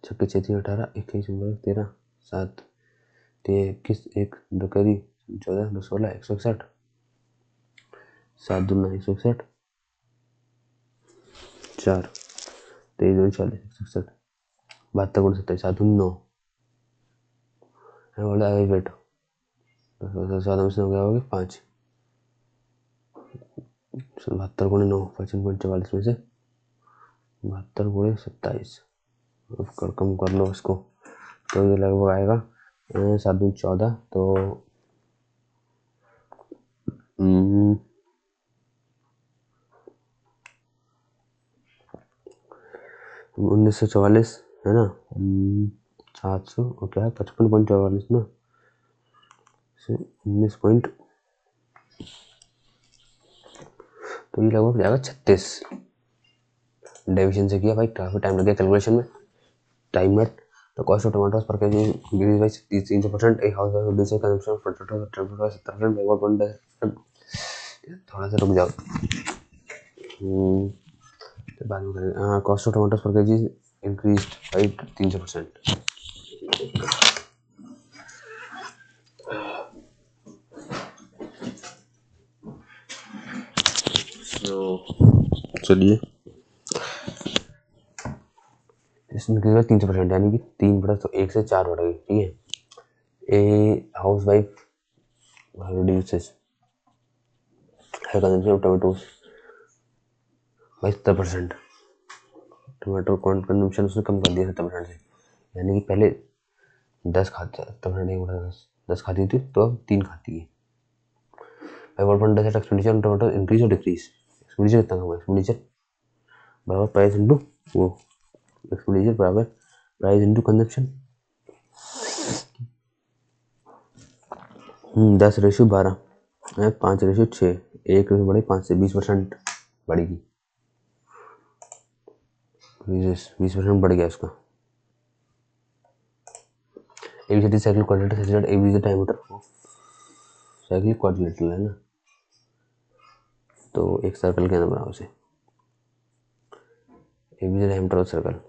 छक्के 6 18 21 13 7 21 1 2 करी 14 2 16 161 7 दूना 161 4 23 2 40 161 72 गुण 27 7 9 बोला वेट 7 में से हो गया होगा 5 72 गुणे 9 55.44 में से 72 गुणे 27 कम कर लो इसको तो ये लगभग आएगा 7 दूनी 14 तो 1944 है ना 700 और क्या है 55.44 ना 19 पॉइंट तो ये लगभग जाएगा 36 डिवीजन से किया भाई काफ़ी टाइम लग गया कैलकुलेशन में टाइम में तो कॉस्ट ऑफ टमाटोज पर केजी इंक्रीज बाय 300% एक house wife reduce consumption of potato 70% backward 1% थोड़ा सा रुक जाओ बाद में करेंगे कॉस्ट ऑफ टमाटोज पर केजी इंक्रीज बाय 300%। चलिए इसमें 300% यानी कि 3 बढ़ा तो 1 से 4 बढ़ गई ठीक है a house wife reduces high consumption of tomatoes by 70%। Tomato consumption उसने कम कर दिया 70% से, यानी कि पहले 10 खाते 70% 10 खाती थी तो अब 3 खाती है। by what point does that expenditure on tomato increase or decrease? Expenditure कितना कम है? एक्सपेंडिचर बराबर प्राइस इंटू वो, एक्सपेंडिचर बराबर प्राइस इंटू कंजम्पशन। 10:12 है, 5:6, 1 बढ़े 5 से 20% बढ़ेगी, 20% बढ़ गया उसका। ABCD cyclic quadrilateral such that AB is the diameter of cyclic quadrilateral है ना, तो एक सर्कल के अंदर बनाओ उसे, AB is the diameter of circle.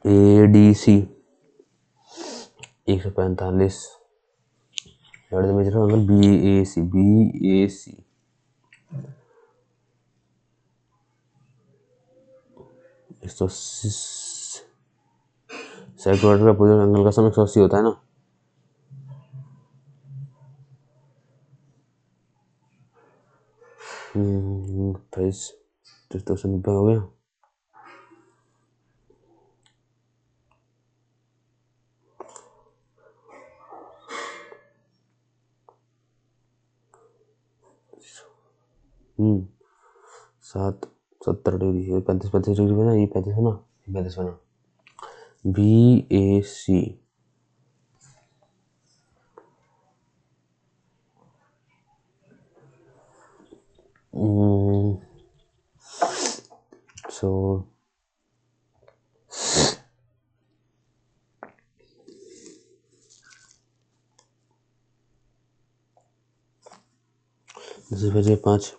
ADC 145 at the major angle BAC 180 cycloid का अपोजिट एंगल का सम 180 होता है ना। तो 90 हो गया। सात 70 डिग्री, 35 डिग्री बना, ये 35 बना, ये 35 बना। BAC so जगह 5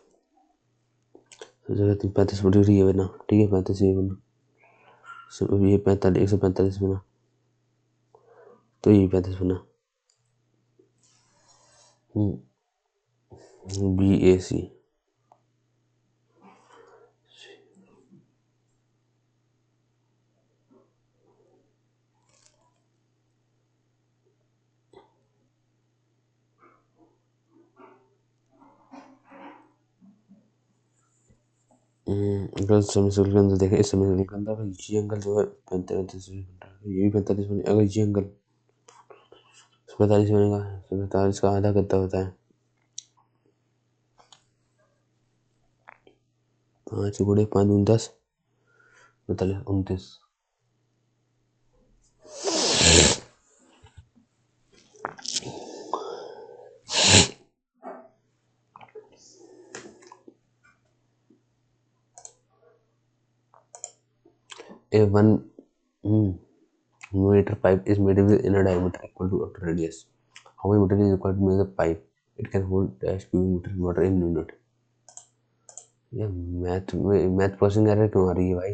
जगह 35 डिग्री है बना, ठीक है 35 ये बना, ये 45 145 बना, तो ये 35 बना। BAC अगर सेमीसर्कल के अंदर देखें, इस सेमीसर्कल के अंदर ये एंगल जो है 45 ये भी 45 बने, अगर ये एंगल 45 बनेगा, 45 का आधा कितना होता है? 5 गुणे 5 दूनी 10, 45 29। A 1 meter pipe is made with inner diameter equal to outer radius. How many meter is required to make the pipe? It can hold dash cubic meter water in minute. ये math processing error क्यों आ रही है भाई?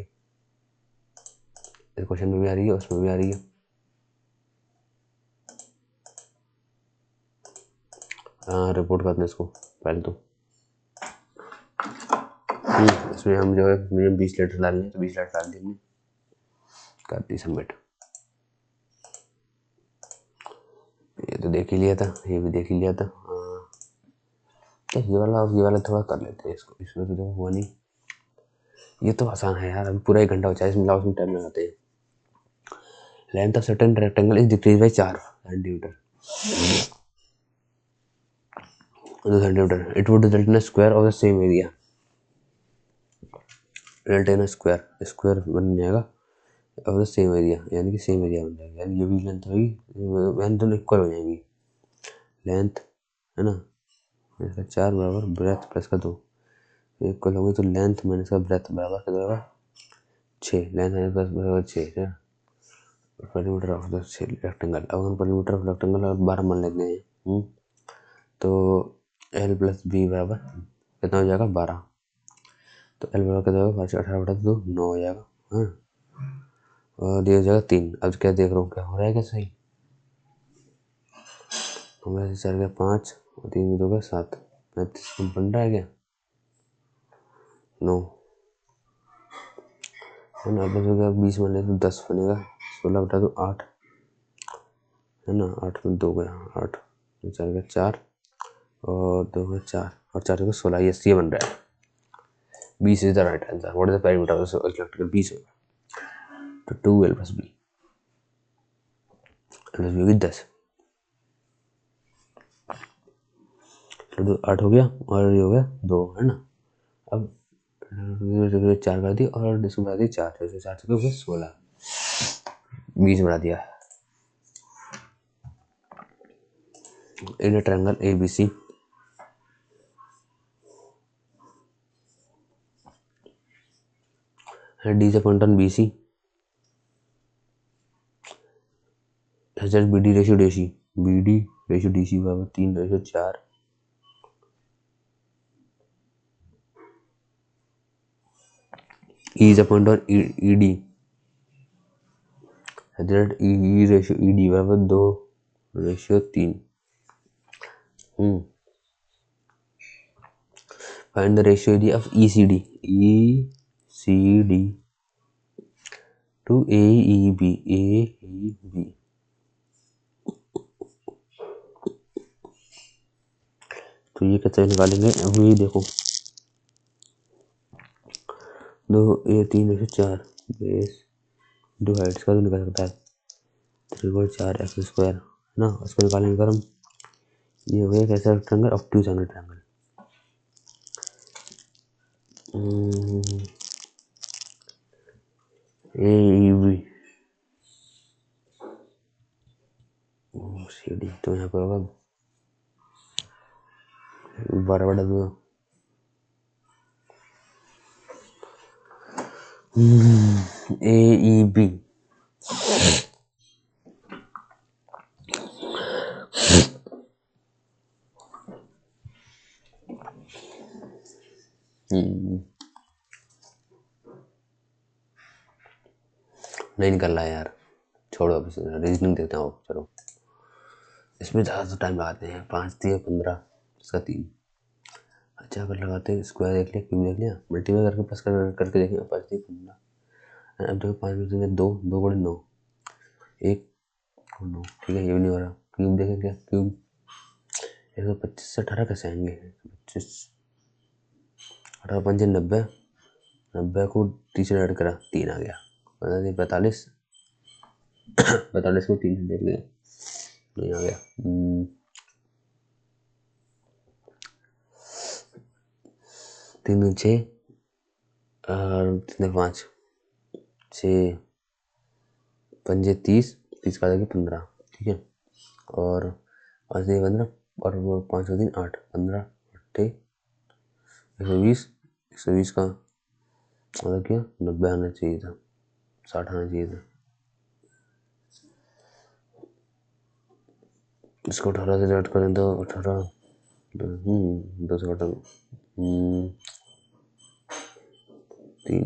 इस question में भी आ रही है, उसमें भी आ रही है। हाँ रिपोर्ट करते हैं इसको पहले तो। इसमें हम जो है मिनिमम 20 लीटर डालने, तो 20 लीटर डाल देंगे, कर दी सबमिट। ये तो देख ही लिया था, ये भी देख ही लिया था। ये वाला थोड़ा कर लेते हैं इसको, इसमें तो देखो हुआ नहीं। ये तो आसान है यार, अभी पूरा 1 घंटा हो जाए इसमें, लाओ उसमें टाइम लगाते हैं। Length of certain rectangle is decrease by 4 centimetre, 2 centimetre. It would result in a square of the same area, result in a square बन जाएगा ऑफ द सेम एरिया, यानी कि सेम एरिया बन जाएगा, यानी ये भी लेंथ होगी, लेंथ दोनों इक्वल हो जाएंगी। लेंथ है ना, इसका 4 बराबर ब्रेथ प्लस का 2 इक्वल होगी, तो लेंथ माइनस का ब्रेथ बराबर क्या होगा 6, लेंथ माइनस प्लस बराबर 6 है पेरीमीटर ऑफ द रेक्टेंगल। अब हम पेरीमीटर ऑफ रेक्टेंगल 12 मान लेते हैं, तो L प्लस बी बराबर कितना हो जाएगा 12, तो L बराबर कितना होगा 18/2 9 हो जाएगा। हाँ और ये हो जाएगा 3। अब क्या देख रहा हूँ, क्या हो रहा है क्या सही? हमारे 4 गया 5 और 3 में 2 गया 7, 35 कम बन रहा है क्या? नो है ना। अब 20 बने तो 10 बनेगा, 16 बटा तो 8 है ना। 8 में 2 गया, 8 4 गया 4 और 2 गया 4 और 4 गया 16, ये 80 बन रहा है। 20 is the right answer. What is the perimeter of the electrical 20 होगा तो 2L प्लस B होगी 10। तो 8 हो गया और ये हो गया 2 है ना। अब 4 कर दी और इसको बढ़ा दी 4, 4 से हो गया 16, 20 बढ़ा दिया। इन a triangle ABC and D is a point on BC such that BD ratio DC बराबर 3:4 E is a point on ED such that E ratio ED बराबर 2:3। Find the ratio ED of ECD to AEB तो ये कैसे निकालेंगे? अब ये देखो 3:4 base दो हाइट्स का तो निकाल सकता है 3/4 x² है ना। उसको निकालेंगे अगर हम, ये हो गया कैसा triangle? Obtuse angle triangle. AEB CD तो यहाँ पर होगा 12/2 AEB नहीं निकल रहा है यार, छोड़ो अभी रीजनिंग देखते हैं। चलो इसमें ज़्यादा टाइम लगाते हैं। 5 दिए 15 इसका 3। अच्छा अगर लगाते हैं स्क्वायर देख लिया, क्यूब देख लिया, मल्टीप्लाई करके प्लस करके देखेंगे। 5 दिए 15। अब देखो 5 में 2 2 बड़े 9 1 और 9, ठीक है ये भी नहीं हो रहा। क्यूब देखें क्या? क्यूब 125 से 18 कैसे आएंगे? 25 18 5 90, 90 को 30 से ऐड करा 3 आ गया। 45 45 को 3 से देख लिया नहीं आ गया। 3 6 और 3 5 6 5 30 30 का 15, ठीक है। और 5 15 और वो 5 3 8 15 8 120 120 का मतलब क्या 90 आना चाहिए था, 60 आना चाहिए था। इसको 18 से ऐड करें तो 18 2 से घटा 3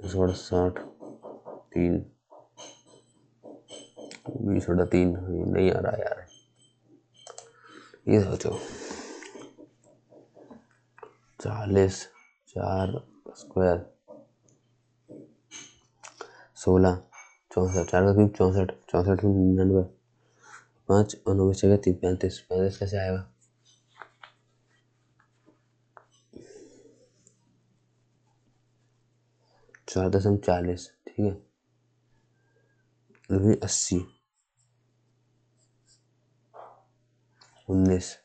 60 3 20/3 नहीं आ रहा यार। ये सोचो 40 4 स्क्वायर 16 64 4 का क्यूब 64 64 में 99 5 और 9 बचेगा 35 35 कैसे आएगा? 4.40, ठीक है। 80 19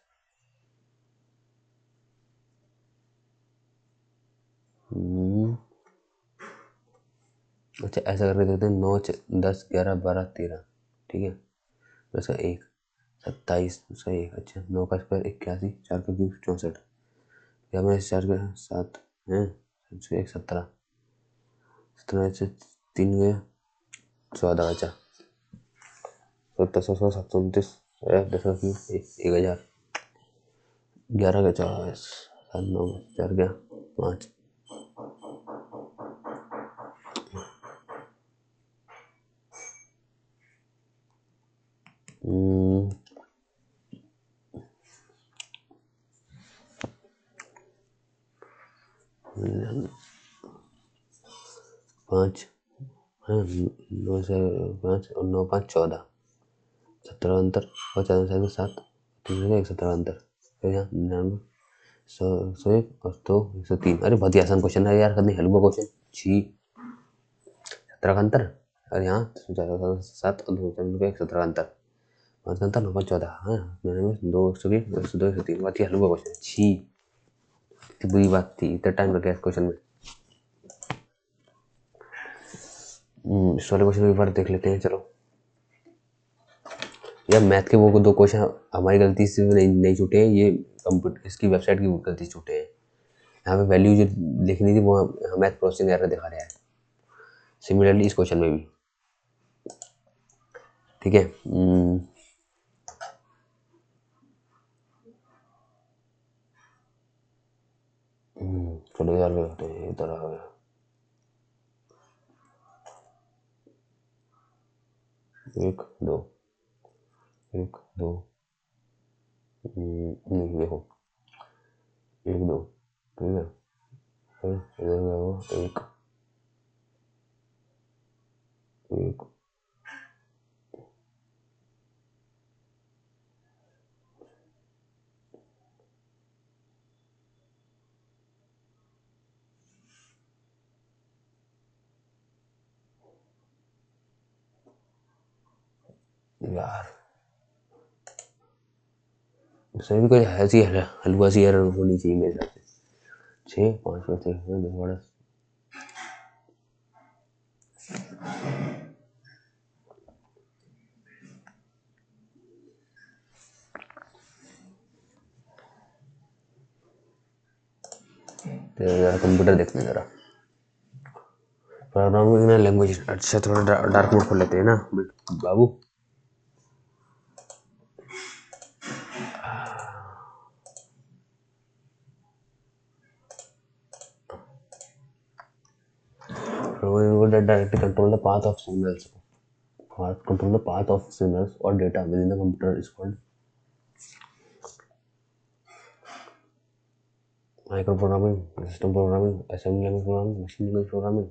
अच्छा ऐसा करके देखते हैं 9 10 11 12 13, ठीक है। प्लस का 1 27 उसका 1। अच्छा 9 का स्क्वायर 81 4 का क्यूब 64 क्या मैं 4 का 7 है 1 17 17 से 3 गया 14 बचा 17 729 10 का क्यूब 1000 11 का 40 7 9 4 गया 5 हम्म 5 हाँ 9 से 5 और 9 5 14 17 अंतर और 4 से 7 3 से 17 अंतर फिर यहाँ 99 100 1 और 2 103। अरे बहुत ही आसान क्वेश्चन है यार, करने हलवा क्वेश्चन। 17 का अंतर और यहाँ 7 और 2 17 का अंतर, 5 का अंतर 9 5 14 हाँ 2 120 2 103। बहुत ही हलवा क्वेश्चन। छी इतनी बुरी बात थी, इतना टाइम लग गया इस क्वेश्चन में। इस वाले क्वेश्चन एक बार देख लेते हैं। चलो यार मैथ के वो 2 क्वेश्चन हमारी गलती से नहीं छूटे हैं, ये कंप्यूटर इसकी वेबसाइट की गलती से छूटे हैं। यहाँ पे वैल्यू जो लिखनी थी वो मैथ प्रोसेसिंग एरर दिखा रहा है। सिमिलरली इस क्वेश्चन में भी ठीक है। चलो यार इधर आ गया 1 2 1 2 नहीं देखो 1 2 ठीक है, फिर इधर गया वो 1 1 यार सही भी कोई ऐसी हलवा सी एरर होनी चाहिए मेरे हिसाब से। 6 5 में से बड़ा जरा कंप्यूटर देखते हैं जरा प्रोग्रामिंग लैंग्वेज। अच्छा थोड़ा डार्क मोड खोल लेते हैं ना बाबू। Directly control the path of signals. Control the path of signals or data within the computer is called microprogramming, system programming, assembly language programming, machine language programming.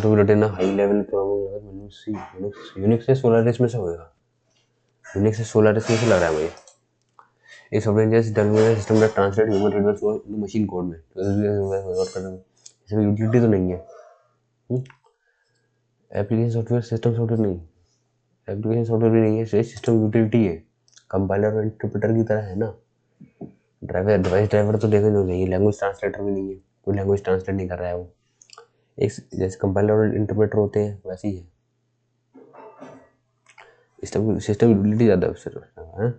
To be written in a high level programming language, Unix से Solaris में से होएगा। Unix से Solaris में से लग रहा है मुझे। एक सॉफ्टवेयर जैसे टर्मिनल सिस्टम का ट्रांसलेट ह्यूमन रिडर्स को मशीन कोड में, इसमें यूटिलिटी तो नहीं है। एप्लीकेशन सॉफ्टवेयर सिस्टम सॉफ्टवेयर नहीं, एप्लीकेशन सॉफ्टवेयर भी नहीं है, सिस्टम यूटिलिटी है, कंपाइलर और इंटरप्रेटर की तरह है ना। ड्राइवर डिवाइस ड्राइवर तो देखो नहीं, लैंग्वेज ट्रांसलेटर भी नहीं है, कोई लैंग्वेज ट्रांसलेट नहीं कर रहा है वो। एक जैसे कंपाइलर और इंटरप्रेटर होते हैं वैसे ही है। सिस्टम यूटिलिटी ज़्यादा है।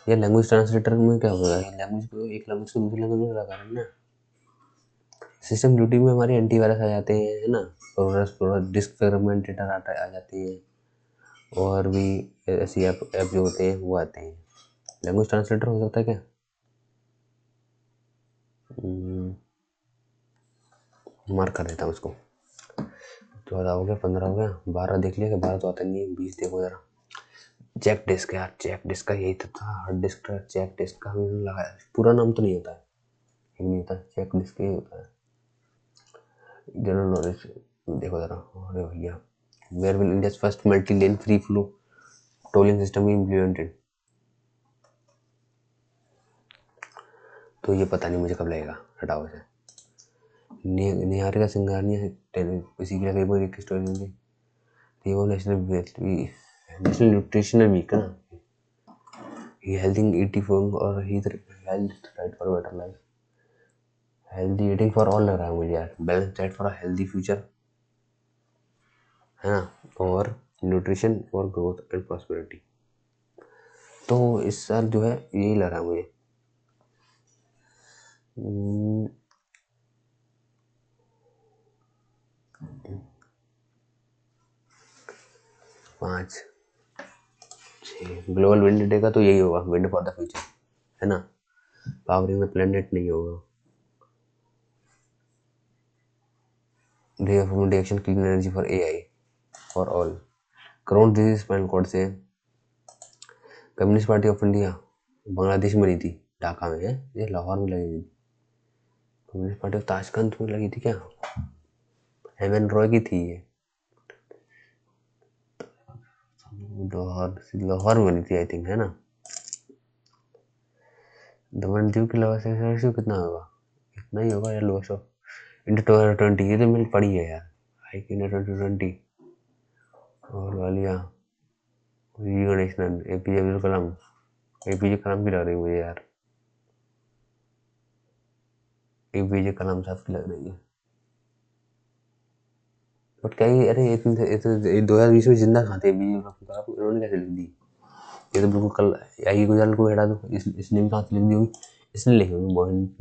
ये लैंग्वेज ट्रांसलेटर में क्या होगा, लैंग्वेज को एक लैंग्वेज से दूसरी लैंग्वेज में लगा रहे हैं ना। सिस्टम ड्यूटी में हमारे एंटीवायरस आ जाते हैं है ना, और डिस्क फ्रेगमेंट डेटा आ जाते हैं, और भी ऐसी ऐप जो होते हैं वो आते हैं। लैंग्वेज ट्रांसलेटर हो सकता है क्या? मार्क कर देता हूँ उसको। 14 हो गया, 15 हो गया, 12 देख लिया, 12 तो आता नहीं है, 20 देखो जरा। चेक डिस्क यार, चेक डिस्क का यही तो था, हार्ड डिस्क का चेक डिस्क का मैंने लगाया, पूरा नाम तो नहीं होता है, नहीं होता, चेक डिस्क ही होता है। जनरल नॉलेज देखो जरा। अरे भैया, where will India's first multi lane free flow tolling system implemented? तो ये पता नहीं मुझे कब लगेगा, हटाओ इसे। निहारिका सिंघानिया इसी के करीब एक स्टोरी में थी, वो नेशनल न्यूट्रिशनल वीक है ना, he healthy eating for और he health right for better life, healthy eating for all लग रहा है मुझे यार, balanced diet for a healthy future है ना, और nutrition for growth and prosperity. तो इस साल जो है यही लग रहा है मुझे। 5 6 ग्लोबल विंड डे का तो यही होगा, विंड फॉर द फ्यूचर है ना, पावरिंग द प्लेनेट नहीं होगा। Direction clean energy for AI for all. Crohn disease spinal cord से। Communist party of India Bangladesh में बनी थी, ढाका में है, ये लाहौर में लगी थी। कम्युनिस्ट पार्टी ऑफ ताशकंद में लगी थी क्या? एमएन रॉय की थी ये। लाहौर में बनी थी आई थिंक, है ना। दमन दीव की लॉस रेशियो कितना होगा? इतना ही होगा या लॉस ऑफ इंटू 2020, ये तो मैंने पढ़ी है यार। आई की 2020 और Walia V Ganesan APJ Abdul Kalam. APJ Kalam की लग रही है मुझे यार, एपीजे कलाम साहब की लग रही है। बट क्या ये, अरे ये 2020 में जिंदा कहाँ थे एपीजे कलाम? इन्होंने कैसे लिख दी? ये तो बिल्कुल कल आई गुजराल को हटा दो, इसने भी कहाँ से लिख दी होगी? इसने लिखी होगी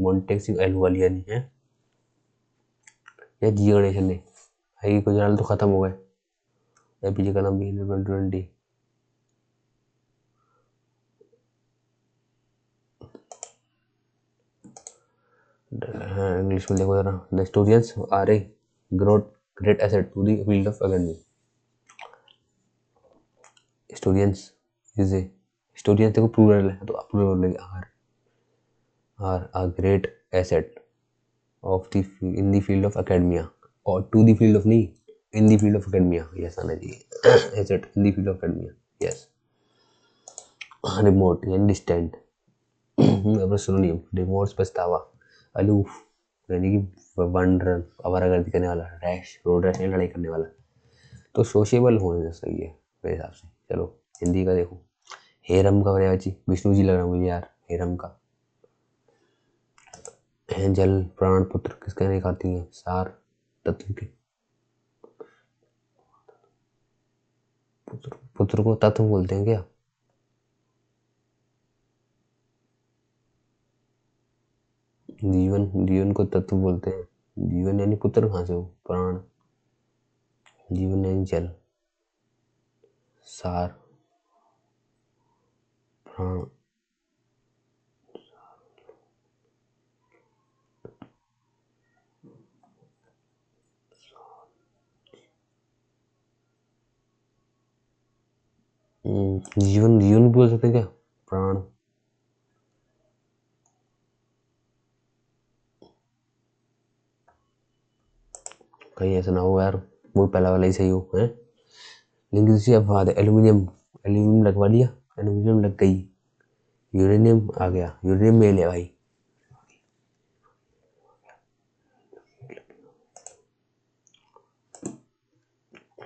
मोन्टेक सिंह अहलूवालिया ने, है या जी गणेशन ने। आई गुजराल तो खत्म हो गए, एपीजे कलाम भी 2020। इंग्लिश में देखो जरा। The historians are a great asset to the field of academy. Historians is a, historians देखो प्लूरल है तो प्लूरल है, are a great asset of the in the field of academia, और टू द फील्ड ऑफ नहीं, in the field of academia, yes आना चाहिए। Asset in the field of academia, yes. Remote यानी distant. अब synonym remote पछतावा, aloof यानी कि wonder आवारागर्दी करने वाला, रैश रोड रैश लड़ाई करने वाला। तो सोशेबल होने से सही है मेरे हिसाब से। चलो हिंदी का देखो, हेरम का बनेगा जी, विष्णु जी लग रहा मुझे यार, हेरम का। हैं जल प्राण पुत्र किसके नहीं खाती हैं? सार तत्व के। पुत्र को तत्व बोलते हैं क्या? जीवन को तत्व बोलते हैं। जीवन यानी पुत्र कहाँ से हो? प्राण, जीवन यानी जल, सार प्राण। जीवन जीवन बोल सकते हैं क्या? प्राण। कहीं ऐसा ना हो यार वो पहला वाला ही सही हो, है। लिंग्विस्टिक अपवाद, एल्यूमिनियम, एल्यूमिनियम लगवा लिया, एल्यूमिनियम लग गई, यूरेनियम आ गया, यूरेनियम मेल है भाई।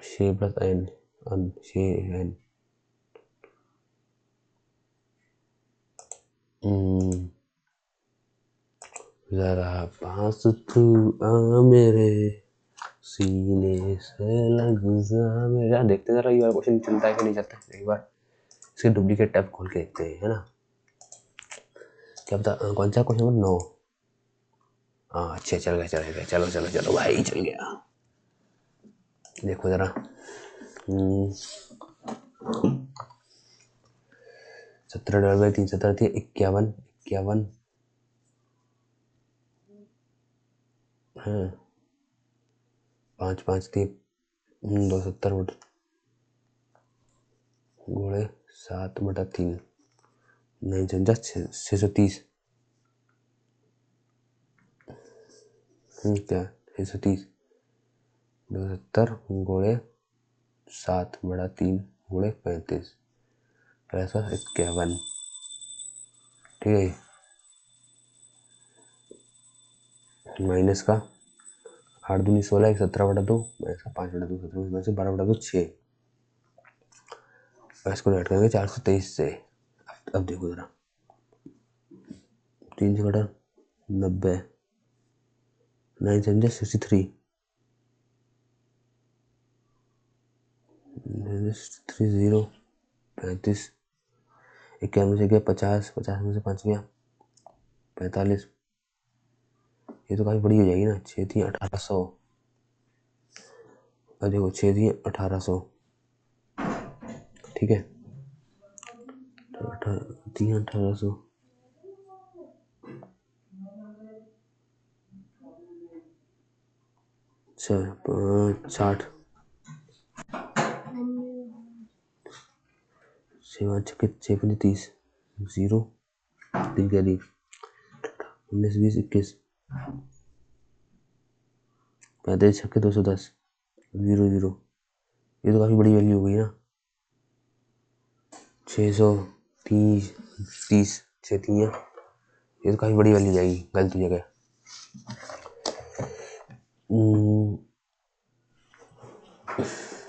शे प्लस एन, शे एन। जरा पास तू आ मेरे सीने से लग जा मेरा। देखते जरा ये वाला क्वेश्चन चलता है कि नहीं चलता है, एक बार इसके डुप्लीकेट टैब खोल के देखते हैं, है ना। क्या पता कौन सा क्वेश्चन नंबर 9। हाँ अच्छा, चल गया, चलो चलो चलो भाई, चल गया। देखो जरा 17/3 17 थी 51 51 है, 5 5 थी 270 घोड़े 7/3, 630। क्या 630, 270 घोड़े 7/3 घोड़े 35, 551। ठीक है, माइनस का 8 दूनी 16, 17/2, माइनस का 5/2, 17 से 12/2 6। इसको ऐड करेंगे 423 से। अब देखो जरा 3 से घटा 90, 9 समझे 63, 30 35, 51 से गया 50, 50 में से 5 गया 45। ये तो काफ़ी बड़ी हो जाएगी ना। 6 थी 1800, और देखो 6 थी 1800, ठीक है। 1800, 60 7 छक्के 6 पंजे 30 0 3 क्या दी 19 20 21 35 छक्के 210 0 0। ये तो काफ़ी बड़ी वैल्यू हो गई ना। 630 30 6 3 है, ये तो काफ़ी बड़ी वैल्यू जाएगी गलती जगह।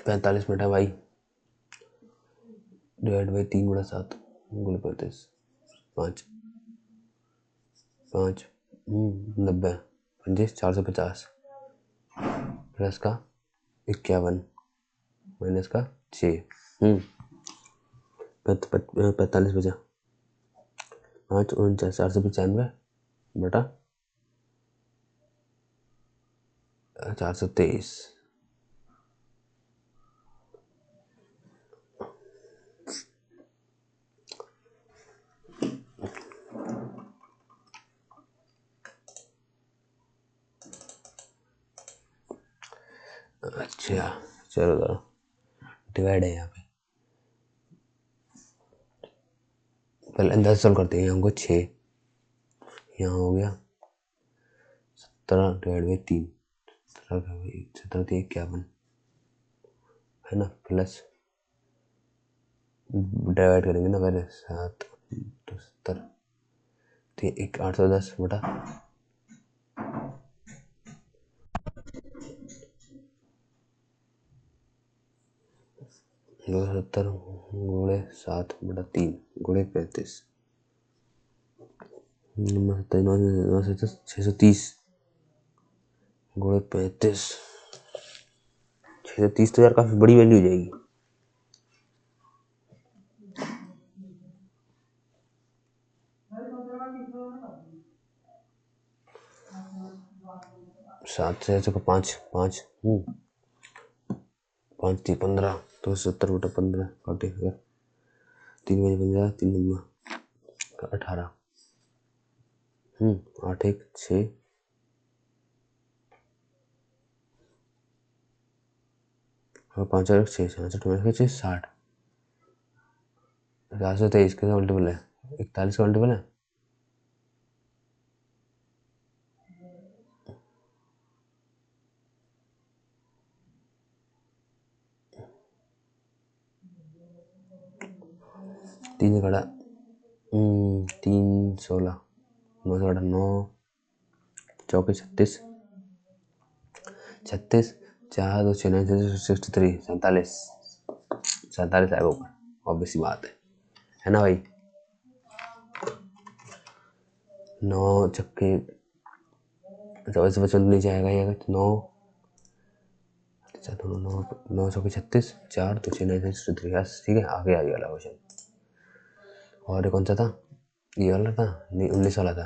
45 मिनट है भाई, डिवाइड बाई 3/7 गुणे 35 5 5 90 पंजे 450 प्लस का 51 माइनस का 6 45 बचा 5 49 495 बटा 423। अच्छा चलो डिवाइड है यहाँ पे, पहले अंदाज सॉल्व करते हैं। हमको 6 यहाँ हो गया 17 डिवाइड बाई 3 17 51 है ना, प्लस डिवाइड करेंगे ना पहले 7 तो 70 तो 810 बटा 270 गुणे 7 बटा 3 गुणे 35 630 गुणे 35 630 तो यार काफी बड़ी वैल्यू हो जाएगी। सात से 5 5 5 3 15 तो 70 बटा 15 काटे 3 बजे 15 3 नंबर 18 8 1 6 और 5 और 6 66 में 6 60 423 का मल्टीपल है 41 का मल्टीपल है 3 खड़ा 3 16 9 बटा 9 चौके 36 36 4 2 6 9 63 47 47 आएगा ऊपर, ऑब्वियस सी बात है ना भाई। 9 छक्के 24 बच्चों नीचे आएगा ये 9 9 9 चौके 36 4 2 6 9 63 ठीक है। आगे आ गया वाला क्वेश्चन, और ये कौन सा था, ये वाला था नहीं 19 वाला था,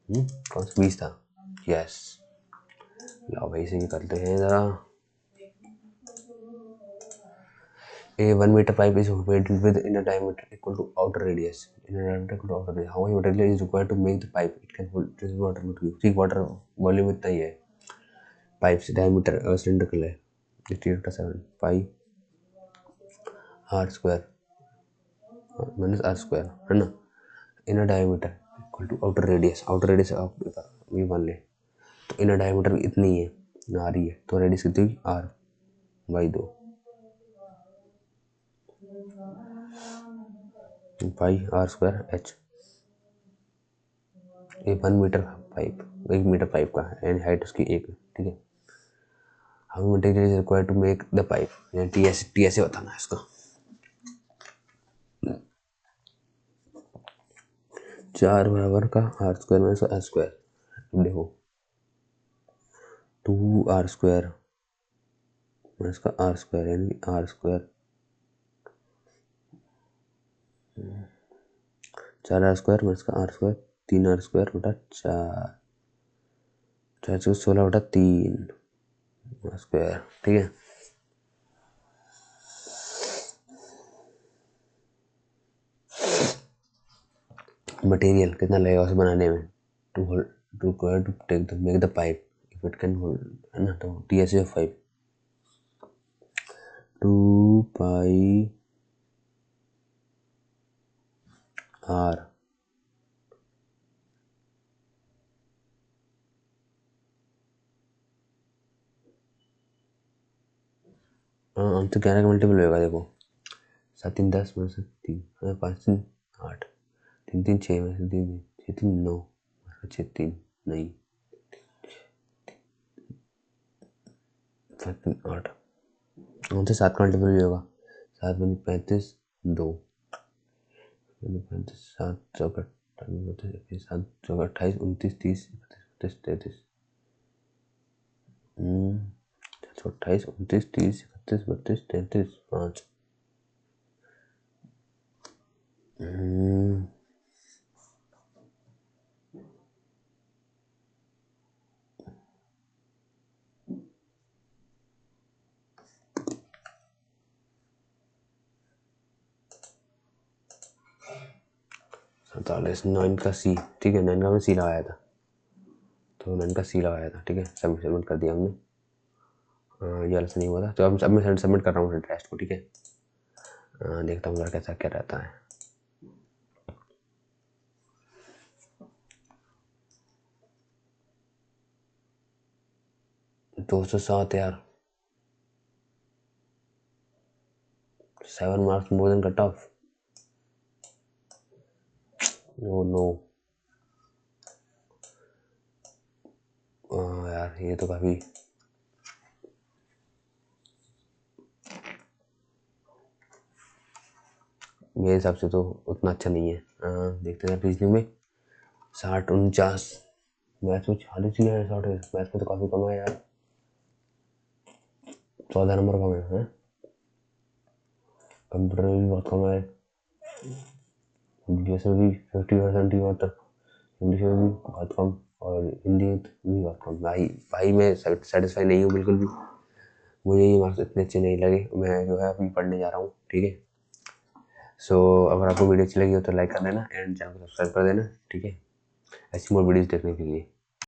कौन सा 20 था, यस। लाओ भाई से करते हैं जरा। A 1 meter pipe is made with inner diameter equal to outer radius. Inner diameter equal to outer radius. How much material is required to make the pipe? It can hold this water molecule. ठीक water volume इतना ही है, pipe से diameter cylindrical है 7 पाई r² minus r² है ना। Inner diameter equal to outer radius, outer radius ये मान ले तो इनर डायमीटर इतनी है आ रही है, तो रेडियस कितनी होगी r/2 पाई r² h। ये 1 मीटर पाइप, 1 मीटर पाइप का है, हाइट उसकी 1, ठीक है। How material is required to make the pipe, यानी टी ऐसे बताना है इसका। 4 बराबर का r² माइनस r², देखो 2r² माइनस का r² यानी r², 4r² माइनस का r² 3r² बटा 4 16 बटा 3 स्क्वायर, ठीक है। मटेरियल कितना लगेगा उसे बनाने में, to take the make the pipe it can hold है ना, तो TSA 5 2 पाई R। हम तो 11 का मल्टीपल होगा, देखो 7 3 10 में से 3 5 3 8 3 3 6 में से 3 6 3 9 6 3 नहीं 7 3 8 हमसे 7 का मल्टीपल भी होगा। 7 बनी 35 2 35 7 चौका 7 चौका 28 29 30 31 33 28 29 30 31 32 33 5 47 9 का C, ठीक है, 9 का हमने C लगाया था, तो 9 का C लगाया था, ठीक है, सबमिट कर दिया हमने। ये वाला नहीं हुआ था, तो अब मैं सबमिट कर रहा हूँ टेस्ट को, ठीक है। देखता हूँ कैसा क्या रहता है। 207 यार, 7 marks more than cut off। Oh no, यार ये तो काफी मेरे हिसाब से तो उतना अच्छा नहीं है। देखते हैं रीजनिंग में 60 49, मैथ्स में 40 ही है, 60 मैथ्स में तो काफी कम है यार, 14 नंबर कम है। कंप्यूटर में भी बहुत कम है, इंग्लिश में भी 50% ही तक, इंग्लिश में भी बहुत कम, और हिंदी में भी बहुत कम। भाई मैं सेटिस्फाई नहीं हूँ बिल्कुल भी, मुझे ये मार्क्स इतने अच्छे नहीं लगे। मैं जो है अभी पढ़ने जा रहा हूँ, ठीक है। सो अगर आपको वीडियो अच्छी लगी हो तो लाइक कर देना एंड चैनल को सब्सक्राइब कर देना, ठीक है, ऐसी मोर वीडियोस देखने के लिए।